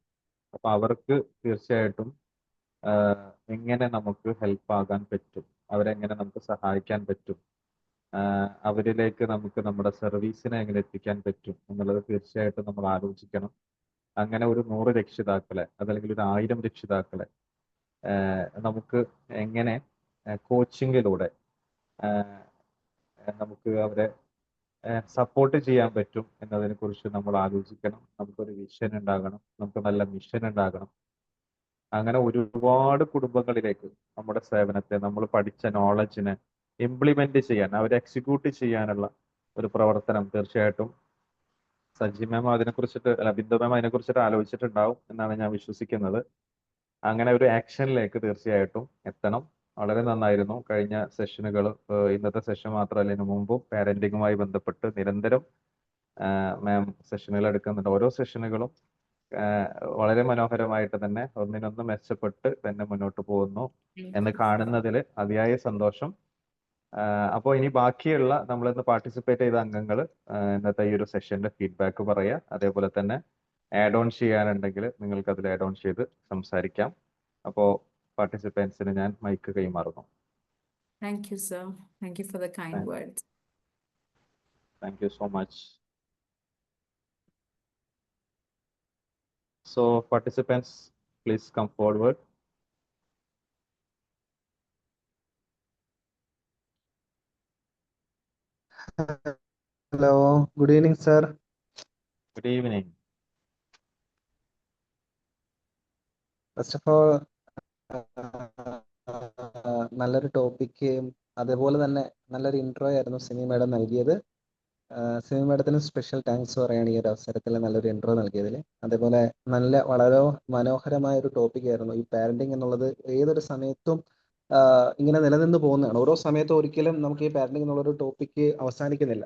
Speaker 6: അപ്പൊ അവർക്ക് തീർച്ചയായിട്ടും എങ്ങനെ നമുക്ക് ഹെൽപ്പ് ആകാൻ പറ്റും, അവരെങ്ങനെ നമുക്ക് സഹായിക്കാൻ പറ്റും, അവരിലേക്ക് നമുക്ക് നമ്മുടെ സർവീസിനെ എങ്ങനെ എത്തിക്കാൻ പറ്റും എന്നുള്ളത് തീർച്ചയായിട്ടും നമ്മൾ ആലോചിക്കണം. അങ്ങനെ ഒരു 100 രക്ഷിതാക്കളെ അതല്ലെങ്കിൽ ഒരു 1000 രക്ഷിതാക്കളെ നമുക്ക് എങ്ങനെ കോച്ചിങ്ങിലൂടെ നമുക്ക് അവരെ സപ്പോർട്ട് ചെയ്യാൻ പറ്റും എന്നതിനെ കുറിച്ച് നമ്മൾ ആലോചിക്കണം. നമുക്കൊരു വിഷൻ ഉണ്ടാകണം, നമുക്ക് നല്ല മിഷൻ ഉണ്ടാകണം. അങ്ങനെ ഒരുപാട് കുടുംബങ്ങളിലേക്ക് നമ്മുടെ സേവനത്തെ, നമ്മൾ പഠിച്ച നോളജിനെ ഇംപ്ലിമെന്റ് ചെയ്യാൻ, അവരെ എക്സിക്യൂട്ട് ചെയ്യാനുള്ള ഒരു പ്രവർത്തനം തീർച്ചയായിട്ടും സജി മാം അതിനെക്കുറിച്ചിട്ട്, അല്ല ബിന്ദു മാം അതിനെക്കുറിച്ചിട്ട് ആലോചിച്ചിട്ടുണ്ടാവും എന്നാണ് ഞാൻ വിശ്വസിക്കുന്നത്. അങ്ങനെ ഒരു ആക്ഷനിലേക്ക് തീർച്ചയായിട്ടും എത്തണം. വളരെ നന്നായിരുന്നു കഴിഞ്ഞ സെഷനുകൾ. ഇന്നത്തെ സെഷൻ മാത്രമല്ല, ഇതിനു മുമ്പും പാരന്റിങ്ങുമായി ബന്ധപ്പെട്ട് നിരന്തരം മാം സെഷനുകൾ എടുക്കുന്നുണ്ട്. ഓരോ സെഷനുകളും വളരെ മനോഹരമായിട്ട് തന്നെ ഒന്നിനൊന്ന് മെച്ചപ്പെട്ട് തന്നെ മുന്നോട്ട് പോകുന്നു എന്ന് കാണുന്നതിൽ അതിയായ സന്തോഷം. അപ്പോൾ ഇനി ബാക്കിയുള്ള നമ്മളിന്ന് പാർട്ടിസിപ്പേറ്റ് ചെയ്ത അംഗങ്ങൾ ഇന്നത്തെ ഈ ഒരു സെഷന്റെ ഫീഡ്ബാക്ക് പറയുക. അതേപോലെ തന്നെ ആഡ് ഓൺ ചെയ്യാനുണ്ടെങ്കിൽ നിങ്ങൾക്ക് അതിൽ ആഡ് ഓൺ ചെയ്ത് സംസാരിക്കാം. അപ്പോൾ പാർട്ടിസിപ്പൻസിന് ഞാൻ മൈക്ക് കൈമാറുന്നു.
Speaker 2: Thank you, sir. Thank you for the kind words.
Speaker 6: Thank you so much. So participants, please come forward.
Speaker 3: Hello, good evening, sir.
Speaker 6: Good evening.
Speaker 3: First of all, നല്ലൊരു topic, അതേപോലെ തന്നെ നല്ലൊരു intro ആയിരുന്നു സിമി മാഡം നൽകിയത്. സിമി മാഡത്തിന് special thanks പറയുകയാണ് ഈ ഒരു അവസരത്തിൽ നല്ലൊരു ഇൻട്രോ നൽകിയതിൽ. അതേപോലെ വളരെ മനോഹരമായ ഒരു ടോപ്പിക് ആയിരുന്നു. ഈ പാരന്റിങ് എന്നുള്ളത് ഏതൊരു സമയത്തും ഇങ്ങനെ നിലനിന്ന് പോകുന്നതാണ്. ഓരോ സമയത്തും ഒരിക്കലും നമുക്ക് ഈ പാരന്റിങ് എന്നുള്ളൊരു ടോപ്പിക്ക് അവസാനിക്കുന്നില്ല.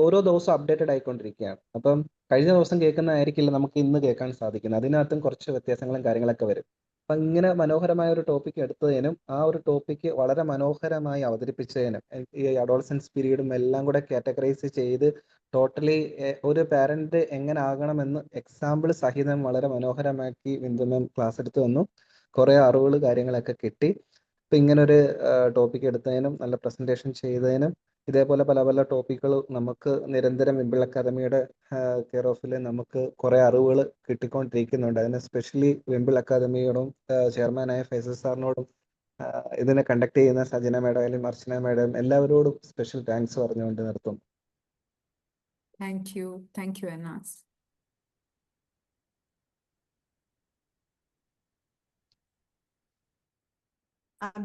Speaker 3: ഓരോ ദിവസവും അപ്ഡേറ്റഡ് ആയിക്കൊണ്ടിരിക്കുകയാണ്. അപ്പം കഴിഞ്ഞ ദിവസം കേൾക്കുന്നതായിരിക്കില്ല നമുക്ക് ഇന്ന് കേൾക്കാൻ സാധിക്കുന്നത്. അതിനകത്തും കുറച്ച് വ്യത്യാസങ്ങളും കാര്യങ്ങളൊക്കെ വരും. അപ്പം ഇങ്ങനെ മനോഹരമായ ഒരു ടോപ്പിക്ക് എടുത്തതിനും ആ ഒരു ടോപ്പിക്ക് വളരെ മനോഹരമായി അവതരിപ്പിച്ചതിനും, ഈ അഡോളസൻസ് പീരീഡും എല്ലാം കൂടെ കാറ്റഗറൈസ് ചെയ്ത് ടോട്ടലി ഒരു പാരന്റ് എങ്ങനെ ആകണമെന്ന് എക്സാമ്പിൾ സഹിതം വളരെ മനോഹരമാക്കി ബിന്ദു മാം ക്ലാസ് എടുത്തു വന്നു. കുറേ അറിവുകൾ കാര്യങ്ങളൊക്കെ കിട്ടി. അപ്പം ഇങ്ങനൊരു ടോപ്പിക്ക് എടുത്തതിനും നല്ല പ്രസന്റേഷൻ ചെയ്തതിനും, ഇതേപോലെ പല പല ടോപ്പിക്കുകൾ നമുക്ക് നിരന്തരം വിംബിൾ അക്കാദമിയുടെ കെയർ ഓഫിൽ നമുക്ക് കുറേ അറിവുകൾ കിട്ടിക്കൊണ്ടിരിക്കുന്നുണ്ട്. അതിന് സ്പെഷ്യലി വിംബിൾ അക്കാദമിയോടും ചെയർമാനായ ഫൈസൽ സാറിനോടും ഇതിനെ കണ്ടക്ട് ചെയ്യുന്ന സജന മാഡം അല്ലെങ്കിൽ അർച്ചന മാഡം എല്ലാവരോടും സ്പെഷ്യൽ താങ്ക്സ് പറഞ്ഞുകൊണ്ട് നിർത്തും.
Speaker 2: Thank you. Thank you, Anas.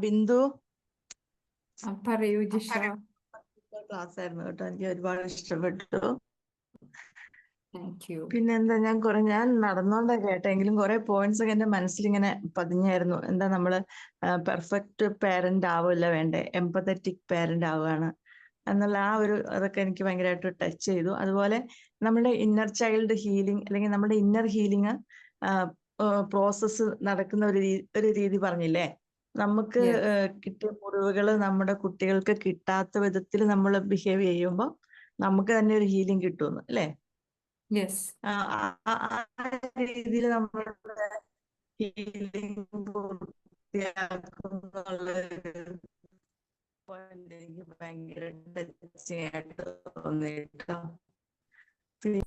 Speaker 4: Bindu
Speaker 2: പറയൂ ജിഷ.
Speaker 4: ക്ലാസ് ആയിരുന്നു കേട്ടോ, എനിക്ക് ഒരുപാട് ഇഷ്ടപ്പെട്ടു.
Speaker 2: Thank you.
Speaker 4: പിന്നെന്താ, ഞാൻ നടന്നോണ്ടാ കേട്ടെങ്കിലും കുറെ പോയിന്റ്സ് ഒക്കെ എന്റെ മനസ്സിലിങ്ങനെ പതിഞ്ഞായിരുന്നു. എന്താ നമ്മള് പെർഫെക്റ്റ് പാരന്റ് ആവില്ല വേണ്ടേ, എംപതറ്റിക് പാരന്റ് ആവുകയാണ് എന്നുള്ള ആ ഒരു അതൊക്കെ എനിക്ക് ഭയങ്കരമായിട്ട് ടച്ച് ചെയ്തു. അതുപോലെ നമ്മുടെ ഇന്നർ ചൈൽഡ് ഹീലിംഗ് അല്ലെങ്കിൽ നമ്മുടെ ഇന്നർ ഹീലിംഗ് പ്രോസസ്സ് നടക്കുന്ന ഒരു രീതി പറഞ്ഞില്ലേ. നമുക്ക് കിട്ടിയ മുറിവുകൾ നമ്മുടെ കുട്ടികൾക്ക് കിട്ടാത്ത വിധത്തിൽ നമ്മൾ ബിഹേവ് ചെയ്യുമ്പോൾ നമുക്ക് തന്നെ ഒരു ഹീലിംഗ് കിട്ടുമെന്ന് അല്ലേ?
Speaker 2: Yes.
Speaker 4: ആ രീതിയിൽ നമ്മളുടെ ഹീലിംഗ് പൂർത്തിയാക്കുന്നുള്ളൊരു പോയിന്റ് എനിക്ക് ഭയങ്കര ടച്ചിങ് ആയിട്ട് തോന്നിട്ടോ. പിന്നെ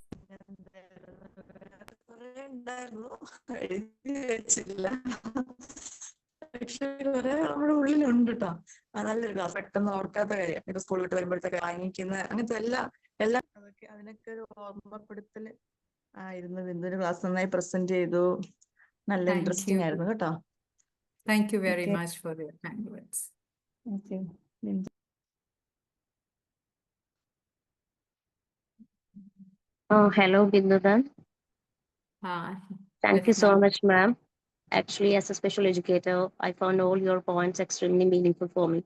Speaker 4: കുറെ ഉണ്ടായിരുന്നു, എഴുതി വെച്ചില്ല. പക്ഷെ കുറെ നമ്മുടെ ഉള്ളിലുണ്ട് കേട്ടോ. നല്ലൊരു ക്ലാസ്, പെട്ടെന്ന് ഓർക്കാത്ത കാര്യം. ഇപ്പൊ സ്കൂൾ വിട്ട് വരുമ്പോഴത്തേക്ക് വാങ്ങിക്കുന്ന അങ്ങനത്തെ എല്ലാം അതൊക്കെ അതിനൊക്കെ ഒരു ഓർമ്മപ്പെടുത്തല് ആയിരുന്നു. ബിന്ദുവിന്റെ ക്ലാസ് നന്നായി പ്രസന്റ് ചെയ്തു, നല്ല
Speaker 2: Thank
Speaker 4: ഇൻട്രസ്റ്റിംഗ്
Speaker 2: you.
Speaker 4: ആയിരുന്നു കേട്ടോ.
Speaker 2: Thank you very
Speaker 4: Okay.
Speaker 2: much for your kind words.
Speaker 4: Okay. Bindu.
Speaker 7: Hello, Bindudan.
Speaker 2: Ah,
Speaker 7: Thank you so
Speaker 2: Lefna.
Speaker 7: much, ma'am. Actually, as a special educator, I found all your points extremely meaningful for me.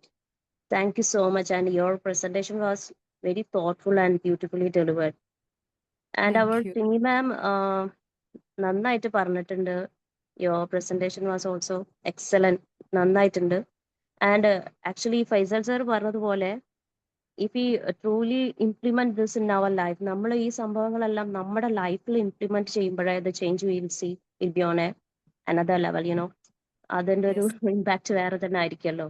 Speaker 7: Thank you so much, and your presentation was very thoughtful and beautifully delivered. And
Speaker 2: Thank
Speaker 7: our
Speaker 2: you.
Speaker 7: Simi ma'am, നന്നായിട്ട് പറഞ്ഞിട്ടുണ്ട്. Your presentation was also excellent. നന്നായിട്ടുണ്ട്. And actually, Faisal sir പറഞ്ഞതുപോലെ, if we truly implement this in our life, നമ്മൾ ഈ സംഭവങ്ങളെല്ലാം നമ്മുടെ ലൈഫിൽ implement ചെയ്യുമ്പോഴേ the change we will see will be on another level, you know. അതിന്റെ ഒരു
Speaker 2: Yes.
Speaker 7: ഇമ്പാക്ട് വേറെ തന്നെ ആയിരിക്കുമല്ലോ.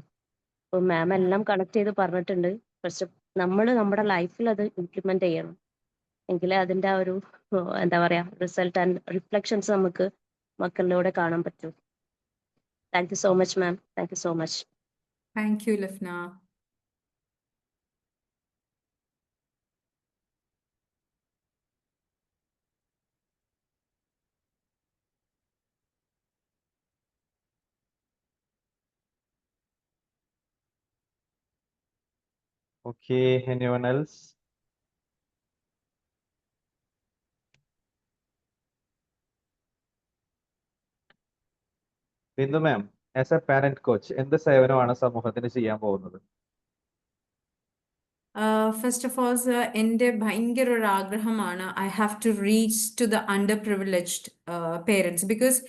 Speaker 7: അപ്പൊ മാം എല്ലാം കണക്ട് ചെയ്ത് പറഞ്ഞിട്ടുണ്ട്. പക്ഷെ നമ്മൾ നമ്മുടെ ലൈഫിൽ അത് ഇംപ്ലിമെന്റ് ചെയ്യണം, എങ്കിലേ അതിന്റെ ആ ഒരു എന്താ പറയാ റിസൾട്ട് ആൻഡ് റിഫ്ലക്ഷൻസ് നമുക്ക് മക്കളിലൂടെ കാണാൻ പറ്റും. Thank you so much ma'am. Thank you so much.
Speaker 2: Thank you, Lefna.
Speaker 6: Okay, anyone else? Bindu ma'am, as A parent coach എന്ത് സേവനമാണ് സമൂഹത്തിന് ചെയ്യാൻ പോകുന്നത്?
Speaker 2: First of all, sir, എൻ്റെ ഭയങ്കര ഒരു ആഗ്രഹമാണ് I have to reach to the underprivileged parents, because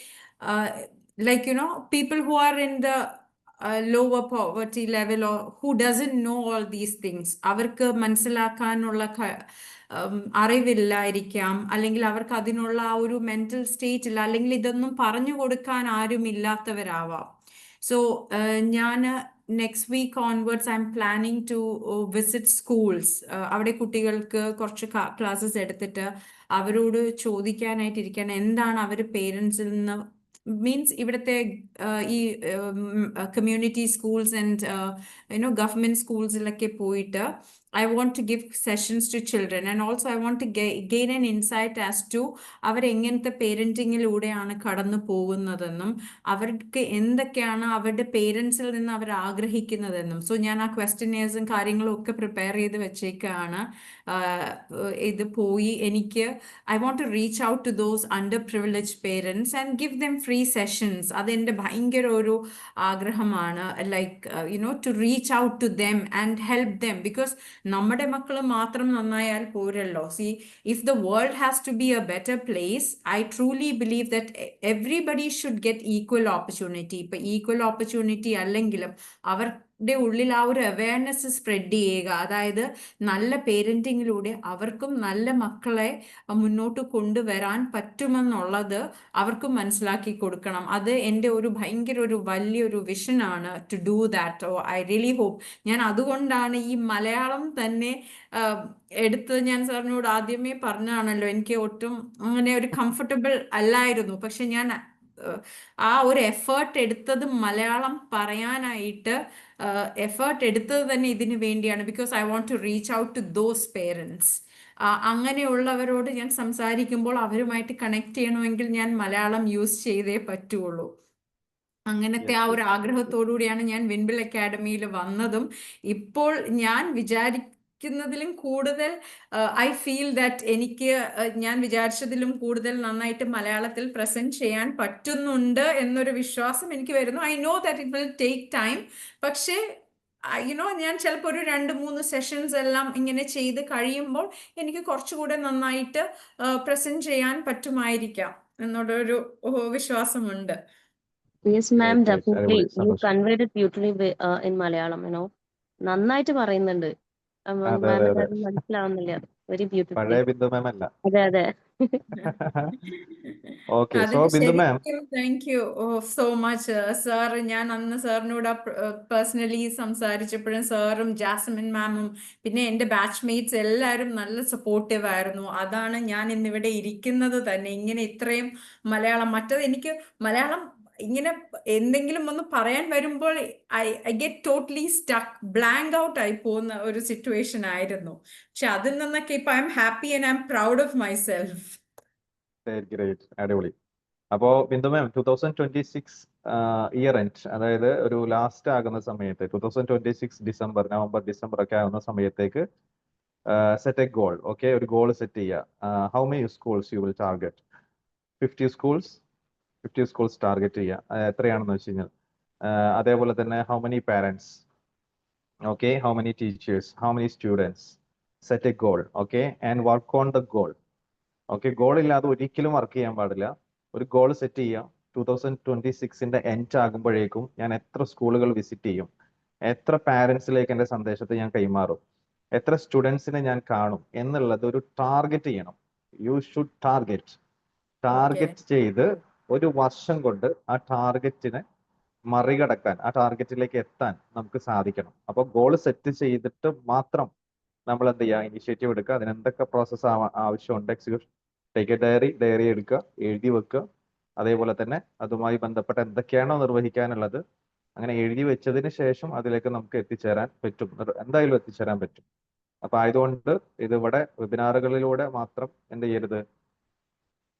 Speaker 2: like people who are in the lower poverty level or who doesn't know all these things, അവർക്ക് മനസ്സിലാക്കാനുള്ള അറിവില്ലായിരിക്കാം, അല്ലെങ്കിൽ അവർക്ക് അതിനുള്ള ആ ഒരു മെന്റൽ സ്റ്റേറ്റ് ഇല്ല, അല്ലെങ്കിൽ ഇതൊന്നും പറഞ്ഞു കൊടുക്കാൻ ആരും ഇല്ലാത്തവരാവാം. So ഞാൻ next week onwards I am planning to visit schools. അവിടെ കുട്ടികൾക്ക് കുറച്ച് ക്ലാസ്സസ് എടുത്തിട്ട് അവരോട് ചോദിക്കാനായിട്ടിരിക്കണം എന്താണ് അവർ പേരൻസിൽ നിന്ന്, മീൻസ് ഇവിടുത്തെ ഈ കമ്മ്യൂണിറ്റി സ്കൂൾസ് ആൻഡ് ഗവൺമെന്റ് സ്കൂൾസിലൊക്കെ പോയിട്ട് I want to give sessions to children, and also I want to gain an insight as to അവരെങ്ങനത്തെ പേരന്റിങ്ങിലൂടെയാണ് കടന്നു പോകുന്നതെന്നും അവർക്ക് എന്തൊക്കെയാണ് അവരുടെ പേരൻസിൽ നിന്ന് അവർ ആഗ്രഹിക്കുന്നതെന്നും. സോ ഞാൻ ആ ക്വസ്റ്റ്യനേഴ്സും കാര്യങ്ങളും ഒക്കെ പ്രിപ്പയർ ചെയ്ത് വെച്ചേക്കാണ്. ഇത് പോയി എനിക്ക് I want to reach out to those underprivileged parents and give them free sessions. അതെൻ്റെ ഭയങ്കര ഒരു ആഗ്രഹമാണ്, like to reach out to them and help them, because നമ്മുടെ മക്കൾ മാത്രം നന്നായാൽ പോരല്ലോ. See, if the world has to be a better place, I truly believe that everybody should get equal opportunity. ഇപ്പൊ ഈക്വൽ ഓപ്പർച്യൂണിറ്റി അല്ലെങ്കിലും അവരുടെ ഉള്ളിൽ ആ ഒരു അവയർനെസ് സ്പ്രെഡ് ചെയ്യുക, അതായത് നല്ല പേരന്റിങ്ങിലൂടെ അവർക്കും നല്ല മക്കളെ മുന്നോട്ട് കൊണ്ടുവരാൻ പറ്റുമെന്നുള്ളത് അവർക്കും മനസ്സിലാക്കി കൊടുക്കണം. അത് എൻ്റെ ഒരു ഭയങ്കര ഒരു വലിയൊരു വിഷനാണ് to do that. I really hope. ഞാൻ അതുകൊണ്ടാണ് ഈ മലയാളം തന്നെ എടുത്ത്, ഞാൻ സാറിനോട് ആദ്യമേ പറഞ്ഞാണല്ലോ, എനിക്ക് ഒട്ടും അങ്ങനെ ഒരു കംഫർട്ടബിൾ അല്ലായിരുന്നു. പക്ഷെ ഞാൻ ആ ഒരു എഫേർട്ട് എടുത്തത് മലയാളം പറയാനായിട്ട് എഫേർട്ട് എടുത്തത് തന്നെ ഇതിനു വേണ്ടിയാണ്, because I want to reach out to those parents. അങ്ങനെയുള്ളവരോട് ഞാൻ സംസാരിക്കുമ്പോൾ അവരുമായിട്ട് കണക്ട് ചെയ്യണമെങ്കിൽ ഞാൻ മലയാളം യൂസ് ചെയ്തേ പറ്റുള്ളൂ. അങ്ങനത്തെ ആ ഒരു ആഗ്രഹത്തോടുകൂടിയാണ് ഞാൻ വിൻബിൾ അക്കാഡമിയിൽ വന്നതും. ഇപ്പോൾ ഞാൻ വിചാരിക്കുന്നതിലും കൂടുതൽ ഐ ഫീൽ ദാറ്റ് എനിക്ക് ഞാൻ വിചാരിച്ചതിലും കൂടുതൽ നന്നായിട്ട് മലയാളത്തിൽ പ്രസന്റ് ചെയ്യാൻ പറ്റുന്നുണ്ട് എന്നൊരു വിശ്വാസം എനിക്ക് വരുന്നു. I know that it will take time. പക്ഷേ ഞാൻ ചിലപ്പോൾ ഒരു 2-3 സെഷൻസ് എല്ലാം ഇങ്ങനെ ചെയ്ത് കഴിയുമ്പോൾ എനിക്ക് കുറച്ചുകൂടെ നന്നായിട്ട് പ്രസന്റ് ചെയ്യാൻ പറ്റുമായിരിക്കാം എന്നുള്ളൊരു വിശ്വാസമുണ്ട്.
Speaker 7: Yes, ma'am, definitely. You conveyed it beautifully in Malayalam, നന്നായിട്ട് പറയുന്നുണ്ട്. അപ്പൊ
Speaker 6: അതെ അതെ
Speaker 7: മാമിന്
Speaker 6: അതെ
Speaker 7: അത് മനസ്സിലാവുന്നില്ല. Very beautiful.
Speaker 6: പഴയ ബിന്ദു മാം അല്ല.
Speaker 7: അതെ അതെ.
Speaker 6: ഓക്കെ, സോ
Speaker 2: അതിന്
Speaker 6: ബിന്ദു മാം,
Speaker 2: ശരിക്കും thank you so much sir. ഞാൻ അന്ന് സാറിനോട് പേഴ്സണലി സംസാരിച്ചപ്പോഴും സാറും ജാസ്മിൻ മാമും പിന്നെ എൻ്റെ ബാച്ച്മേറ്റ്സ് എല്ലാവരും നല്ല സപ്പോർട്ടീവ് ആയിരുന്നു. അതാണ് ഞാൻ ഇന്നിവിടെ ഇരിക്കുന്നത് തന്നെ. ഇങ്ങനെ ഇത്രയും മലയാളം, മറ്റത് എനിക്ക് മലയാളം ഇങ്ങനെ എന്തെങ്കിലും ഒന്ന് പറയാൻ വരുമ്പോൾ I get totally stuck, blank out ആയി പോകുന്ന ഒരു സിറ്റുവേഷൻ ആയിരുന്നു. പക്ഷെ അതിൽ നിന്നൊക്കെ ഇപ്പൊ I am happy and I am proud of my self.
Speaker 6: Great, അടിപൊളി. അപ്പോ ബിന്ദു മാം 2026 ഇയർ എൻഡ്, അതായത് ഒരു ലാസ്റ്റ് ആകുന്ന സമയത്ത് 2026 നവംബർ ഡിസംബർ ഒക്കെ ആകുന്ന സമയത്തേക്ക് സെറ്റ് എ ഗോൾ. ഓക്കെ, ഒരു ഗോൾ സെറ്റ് ചെയ്യുക. How many schools you will target? 50 schools target ചെയ്യുക. എത്രയാണെന്ന് വെച്ച് കഴിഞ്ഞാൽ അതേപോലെ തന്നെ how many parents, okay, how many teachers, how many students, set A goal. Okay, and work on the goal. Okay, goal ഇല്ലാതെ ഒരിക്കലും work ചെയ്യാൻ പാടില്ല. ഒരു ഗോൾ സെറ്റ് ചെയ്യാം. 2026 എൻഡ് ആകുമ്പോഴേക്കും ഞാൻ എത്ര സ്കൂളുകൾ വിസിറ്റ് ചെയ്യും, എത്ര പാരൻസിലേക്ക് എൻ്റെ സന്ദേശത്തെ ഞാൻ കൈമാറും, എത്ര സ്റ്റുഡൻസിനെ ഞാൻ കാണും എന്നുള്ളത് ഒരു ടാർഗറ്റ് ചെയ്യണം. യു ഷുഡ് ടാർഗറ്റ് ചെയ്ത് ഒരു വർഷം കൊണ്ട് ആ ടാർഗറ്റിനെ മറികടക്കാൻ, ആ ടാർഗറ്റിലേക്ക് എത്താൻ നമുക്ക് സാധിക്കണം. അപ്പൊ ഗോൾ സെറ്റ് ചെയ്തിട്ട് മാത്രം നമ്മൾ എന്ത് ചെയ്യുക, ഇനിഷ്യേറ്റീവ് എടുക്കുക. അതിന് എന്തൊക്കെ പ്രോസസ്സ് ആവശ്യമുണ്ട്, എക്സിക്യൂഷൻ, ടേക്ക് എ ഡയറി എടുക്കുക, എഴുതി വെക്കുക. അതേപോലെ തന്നെ അതുമായി ബന്ധപ്പെട്ട എന്തൊക്കെയാണോ നിർവഹിക്കാനുള്ളത് അങ്ങനെ എഴുതി വെച്ചതിന് ശേഷം അതിലേക്ക് നമുക്ക് എത്തിച്ചേരാൻ പറ്റും, എന്തായാലും എത്തിച്ചേരാൻ പറ്റും. അപ്പൊ ആയതുകൊണ്ട് ഇതിവിടെ വെബിനാറുകളിലൂടെ മാത്രം എന്ത് ചെയ്യരുത്,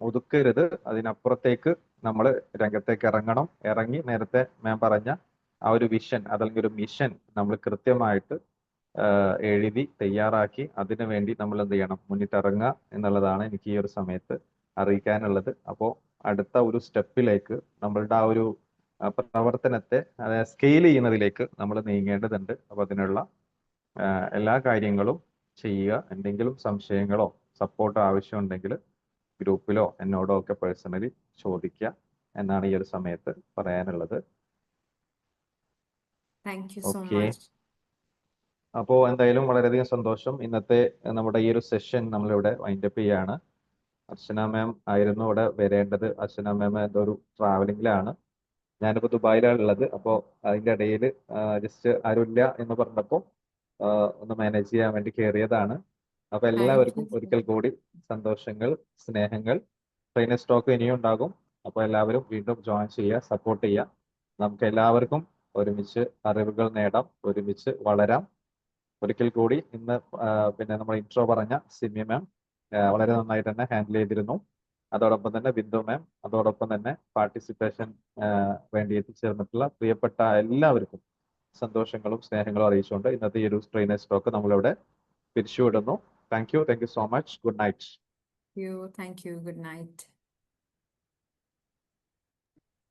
Speaker 6: ഒതുക്കരുത്. അതിനപ്പുറത്തേക്ക് നമ്മൾ രംഗത്തേക്ക് ഇറങ്ങി നേരത്തെ മാം പറഞ്ഞ ആ ഒരു വിഷൻ അതല്ലെങ്കിൽ ഒരു മിഷൻ നമ്മൾ കൃത്യമായിട്ട് എഴുതി തയ്യാറാക്കി അതിനു വേണ്ടി നമ്മൾ എന്ത് ചെയ്യണം, മുന്നിട്ടിറങ്ങുക എന്നുള്ളതാണ് എനിക്ക് ഈ ഒരു സമയത്ത് അറിയിക്കാനുള്ളത്. അപ്പോൾ അടുത്ത ഒരു സ്റ്റെപ്പിലേക്ക് നമ്മളുടെ ആ ഒരു പ്രവർത്തനത്തെ സ്കെയിൽ ചെയ്യുന്നതിലേക്ക് നമ്മൾ നീങ്ങേണ്ടതുണ്ട്. അപ്പൊ അതിനുള്ള എല്ലാ കാര്യങ്ങളും ചെയ്യുക. എന്തെങ്കിലും സംശയങ്ങളോ സപ്പോർട്ടോ ആവശ്യമുണ്ടെങ്കിൽ ഗ്രൂപ്പിലോ എന്നോടോ ഒക്കെ പേഴ്സണലി ചോദിക്കുക എന്നാണ് ഈ ഒരു സമയത്ത് പറയാനുള്ളത്.
Speaker 2: Thank you so
Speaker 6: okay,
Speaker 2: much.
Speaker 6: അപ്പോൾ എന്തായാലും വളരെയധികം സന്തോഷം. ഇന്നത്തെ നമ്മുടെ ഈ ഒരു സെഷൻ നമ്മളിവിടെ വൈൻഡപ്പ് ചെയ്യാണ്. അർച്ചന മാം ആയിരുന്നു ഇവിടെ വരേണ്ടത്. അർച്ചന മാം എന്തോ ഒരു ട്രാവലിംഗിലാണ്. ഞാനിപ്പോൾ ദുബായിലാണ് ഉള്ളത്. അപ്പോൾ അതിൻ്റെ ഇടയിൽ ജസ്റ്റ് ആരുമില്ല എന്ന് പറഞ്ഞപ്പോൾ ഒന്ന് മാനേജ് ചെയ്യാൻ വേണ്ടി കയറിയതാണ്. അപ്പൊ എല്ലാവർക്കും ഒരിക്കൽ കൂടി സന്തോഷങ്ങൾ, സ്നേഹങ്ങൾ. ട്രെയിനേഴ്സ് ടോക്ക് ഇനിയും ഉണ്ടാകും. അപ്പോൾ എല്ലാവരും വീണ്ടും ജോയിൻ ചെയ്യുക, സപ്പോർട്ട് ചെയ്യുക. നമുക്ക് എല്ലാവർക്കും ഒരുമിച്ച് അറിവുകൾ നേടാം, ഒരുമിച്ച് വളരാം. ഒരിക്കൽ കൂടി ഇന്ന് പിന്നെ നമ്മൾ ഇൻട്രോ പറഞ്ഞ സിമി മാം വളരെ നന്നായിട്ട് തന്നെ ഹാൻഡിൽ ചെയ്തിരുന്നു. അതോടൊപ്പം തന്നെ ബിന്ദു മാം, അതോടൊപ്പം തന്നെ പാർട്ടിസിപ്പേഷൻ വേണ്ടി എത്തിച്ചേർന്നിട്ടുള്ള പ്രിയപ്പെട്ട എല്ലാവർക്കും സന്തോഷങ്ങളും സ്നേഹങ്ങളും അറിയിച്ചുകൊണ്ട് ഇന്നത്തെ ഈ ഒരു ട്രെയിനേഴ്സ് ടോക്ക് നമ്മളിവിടെ പിരിച്ചുവിടുന്നു. Thank you so much. Good night.
Speaker 2: Thank you. Good night.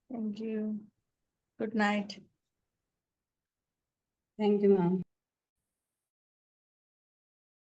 Speaker 4: Thank you. Good night.
Speaker 8: Thank you, ma'am.